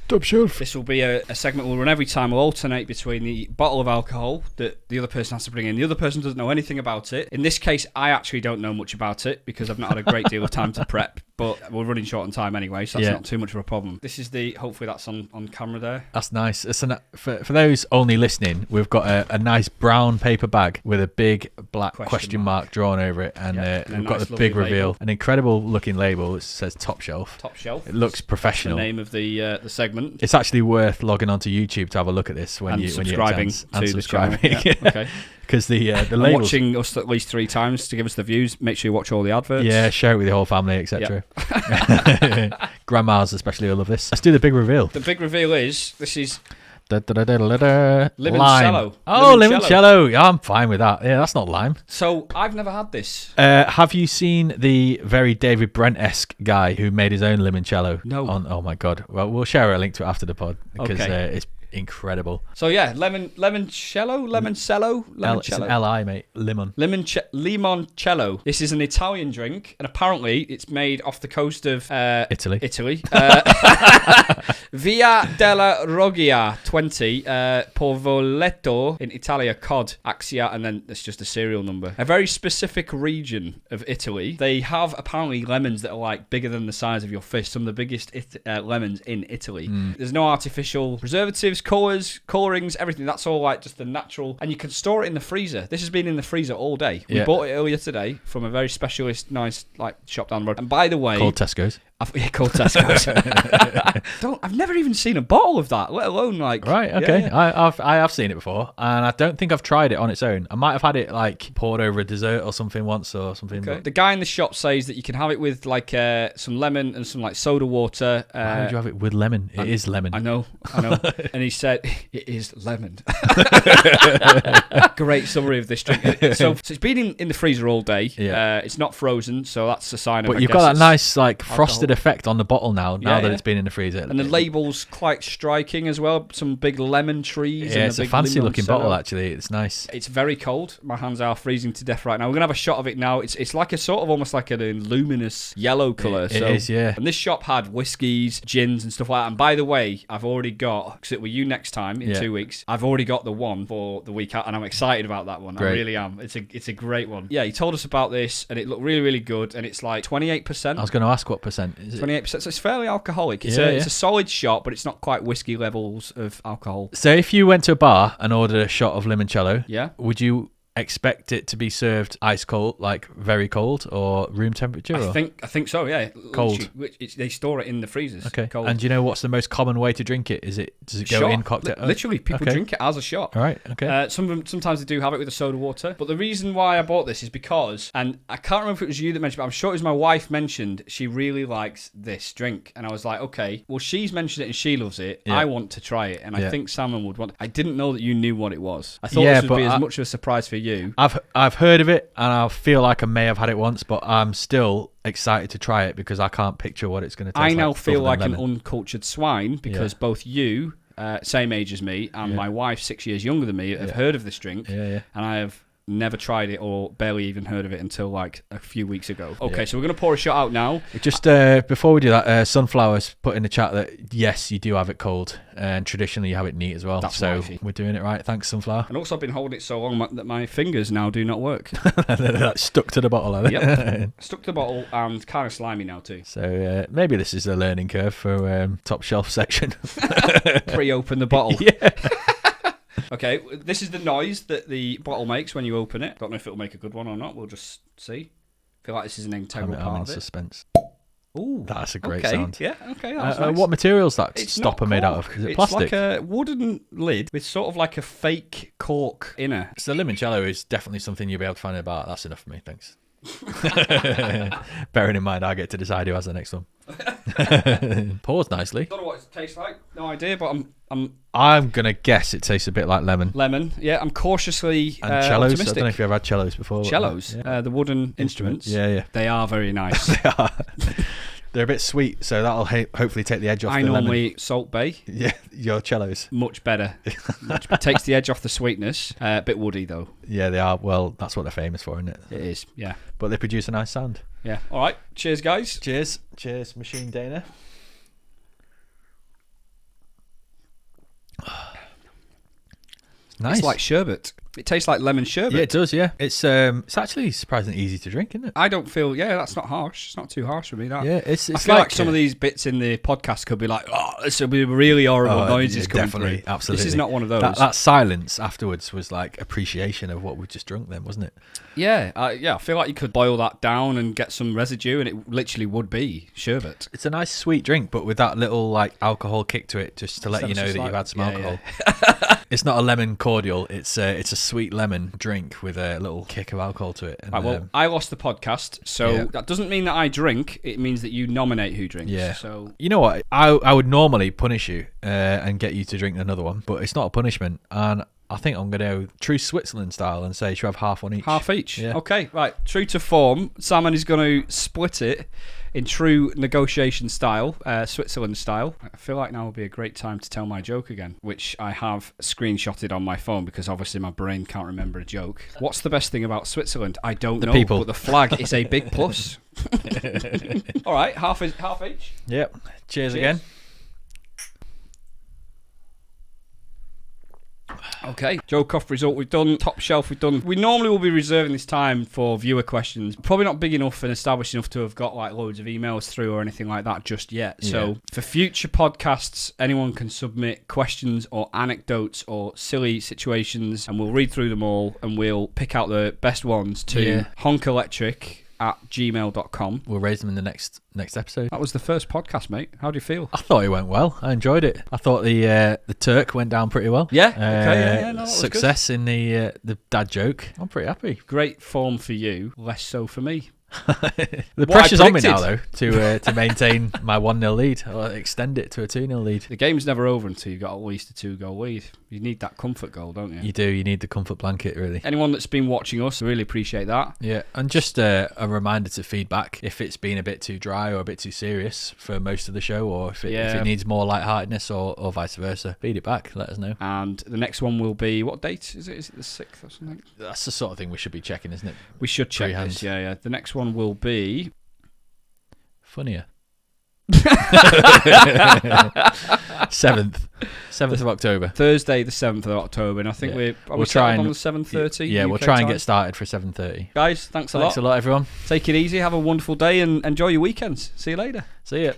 Top shelf.
This will be a segment we'll run every time. We'll alternate between the bottle of alcohol that the other person has to bring in. The other person doesn't know anything about it. In this case, I actually don't know much about it because I've not had a great deal of time to prep. but we're running short on time anyway, so that's
Yeah.
not too much of a problem. This is hopefully that's on camera there.
That's nice. For those only listening, we've got a nice brown paper bag with a big black question mark drawn over it, and we've got the big reveal.
Label.
An incredible looking label. It says Top Shelf.
Top Shelf.
It looks professional.
The name of the segment.
It's actually worth logging onto YouTube to have a look at this when you
subscribing
when you
to the channel. Yeah, okay.
Because the
And
labels.
watching us at least 3 times to give us the views. Make sure you watch all the adverts.
Yeah, share it with your whole family, etc. Grandmas especially will love this. Let's do the big reveal.
The big reveal is this is
Limoncello.
Limoncello.
Oh, limoncello. Yeah, I'm fine with that. Yeah, that's not lime.
So I've never had this.
Have you seen the very David Brent-esque guy who made his own limoncello?
No.
Oh my god. Well, we'll share a link to it after the pod because
Okay.
it's incredible.
So yeah, limoncello.
It's an L-I, mate.
Limoncello. This is an Italian drink, and apparently it's made off the coast of
Italy.
Via della Roggia 20, Porvoletto in Italia, Cod, Axia, and then it's just a serial number. A very specific region of Italy. They have apparently lemons that are like bigger than the size of your fist. Some of the biggest lemons in Italy. There's no artificial preservatives, colorings, everything. That's all like just the natural, and you can store it in the freezer. This has been in the freezer all day. We bought it earlier today from a very specialist, nice like shop down the road. And by the way,
Called Tesco's.
Called Tesco's. I've never even seen a bottle of that, let alone like.
Right. Okay.
Yeah.
I have seen it before, and I don't think I've tried it on its own. I might have had it like poured over a dessert or something once or something.
Okay.
But
The guy in the shop says that you can have it with like some lemon and some like soda water.
why would you have it with lemon? It is lemon.
I know. And he said it is lemon. Great summary of this drink. So it's been in the freezer all day.
Yeah.
It's not frozen, so that's a sign of.
But
I
you've
guess
got that
it's
nice like
alcohol.
frosted effect on the bottle now that
Yeah.
it's been in the freezer.
And the label's quite striking as well. Some big lemon trees.
Yeah,
and
it's
a
a
big
fancy looking
limoncello.
bottle actually. It's nice.
It's very cold. My hands are freezing to death right now. We're gonna have a shot of it now. It's like a sort of almost like a luminous yellow colour.
It is, yeah.
And this shop had whiskies, gins, and stuff like that. And by the way, I've already got, because it with you next time in 2 weeks. I've already got the one for the week out, and I'm excited about that one.
Great.
I really am. It's a great one. Yeah, he told us about this, and it looked really, really good. And it's like 28%.
I was going to ask what percent is it?
28%. So it's fairly alcoholic. It's
Yeah,
a solid shot, but it's not quite whiskey levels of alcohol.
So if you went to a bar and ordered a shot of limoncello,
Yeah.
would you expect it to be served ice cold, like very cold, or room temperature?
I
or?
think so. Yeah,
Cold.
Literally, they store it in the freezers.
Okay.
Cold.
And do you know what's the most common way to drink it? Does it go
Shot.
in cocktail?
Literally, people
okay.
drink it as a shot.
All right. Okay.
Sometimes they do have it with a soda water. But the reason why I bought this is because, and I can't remember if it was you that mentioned, but I'm sure it was my wife mentioned she really likes this drink. And I was like, okay, well, she's mentioned it and she loves it.
Yeah.
I want to try it. And I
Yeah.
think Salmon would want. I didn't know that you knew what it was. I thought
Yeah,
this would be
but
as much of a surprise for you.
I've heard of it, and I feel like I may have had it once, but I'm still excited to try it because I can't picture what it's going to taste like.
I now feel
other
like
than
an
lemon.
uncultured swine because both you, same age as me, and my wife, 6 years younger than me, have heard of this drink.
Yeah.
And I have never tried it or barely even heard of it until like a few weeks ago. Okay, so we're going to pour a shot out now.
Just before we do that, Sunflowers put in the chat that yes, you do have it cold, and traditionally you have it neat as well.
That's
so
wifey.
we're doing it right. Thanks, Sunflower.
And also I've been holding it so long that my fingers now do not work.
That's stuck to the bottle, are they?
Yep. Stuck to the bottle and kind of slimy now too.
So maybe this is a learning curve for top shelf section.
Pre-open the bottle.
Yeah.
Okay, this is the noise that the bottle makes when you open it. Don't know if it'll make a good one or not. We'll just see. Feel like this is an integral
I'm
part
in
of it.
suspense.
Ooh,
That's a great
okay.
sound.
Yeah, okay, that's nice.
What material's that
It's
stopper
not
made out
cork.
of? Is it
it's
plastic?
like a wooden lid with sort of like a fake cork inner.
So limoncello is definitely something you'll be able to find in a bar. That's enough for me, thanks. Bearing in mind I get to decide who has the next one. Pours nicely.
Don't know what it tastes like. No idea, but
I'm gonna guess it tastes a bit like lemon.
lemon. Yeah, I'm cautiously
And cellos.
optimistic.
I don't know if you've ever had cellos before.
Cellos,
Yeah.
the wooden instruments.
Yeah.
They are very nice.
They are. They're a bit sweet, so that'll hopefully take the edge off
I
the lemon.
normally Salt Bay.
Yeah, your cellos.
Much better. Takes the edge off the sweetness. A bit woody though.
Yeah, they are. Well, that's what they're famous for, isn't it?
It is. Yeah.
But they produce a nice sound.
Yeah. All right. Cheers, guys.
Cheers, MachineDaena. Nice.
It's like sherbet. It tastes like lemon sherbet.
Yeah, it does. Yeah, it's actually surprisingly easy to drink, isn't it?
I don't feel. Yeah, that's not harsh. It's not too harsh for me. That.
Yeah, it's
I feel like some of these bits in the podcast could be like, oh, this will be really horrible noises coming
definitely,
through.
Absolutely.
This is not one of those.
That silence afterwards was like appreciation of what we just drunk then, wasn't it?
Yeah, I feel like you could boil that down and get some residue, and it literally would be sherbet.
It's a nice sweet drink, but with that little like alcohol kick to it, just to let you know that you've had some alcohol. Yeah. It's not a lemon cordial. It's a sweet lemon drink with a little kick of alcohol to it. And,
right, well, I lost the podcast, so that doesn't mean that I drink. It means that you nominate who drinks.
Yeah.
So
you know what? I would normally punish you and get you to drink another one, but it's not a punishment, and I think I'm going to go true Switzerland style and say, should we have half on each?
Half each?
Yeah.
Okay, right. True to form, Salmon is going to split it in true negotiation style, Switzerland style. I feel like now would be a great time to tell my joke again, which I have screenshotted on my phone because obviously my brain can't remember a joke. What's the best thing about Switzerland? I don't know,
people.
But the flag is a big plus. All right, half each.
Yep. Cheers again.
Okay, joke off result we've done, top shelf we've done. We normally will be reserving this time for viewer questions. Probably not big enough and established enough to have got like loads of emails through or anything like that just yet. Yeah. So for future podcasts, anyone can submit questions or anecdotes or silly situations, and we'll read through them all and we'll pick out the best ones to honkelectric@gmail.com.
We'll raise them in the next episode.
That was the first podcast, mate. How do you feel?
I thought it went well. I enjoyed it. I thought the Turk went down pretty well.
Yeah. Okay. No,
success in the dad joke. I'm pretty happy.
Great form for you, less so for me.
The pressure's on me now, though, to maintain my 1-0 lead. I'll extend it to a 2-0 lead.
The game's never over until you've got at least a 2-goal lead. You need that comfort goal, don't you?
You do. You need the comfort blanket, really.
Anyone that's been watching us, I really appreciate that.
Yeah, and just a reminder to feedback if it's been a bit too dry or a bit too serious for most of the show, or if it needs more lightheartedness or vice versa. Feed it back. Let us know. And
the next one will be, what date is it? Is it the 6th or something?
That's the sort of thing we should be checking, isn't it?
We should check this. Yeah. The next one will be
funnier. 7th of October.
Thursday the 7th of October, and I think we'll
try
on the 7:30.
Yeah, we'll try and get started for 7:30.
Guys, thanks a lot.
Thanks a lot, everyone.
Take it easy, have a wonderful day, and enjoy your weekends. See you later.
See ya.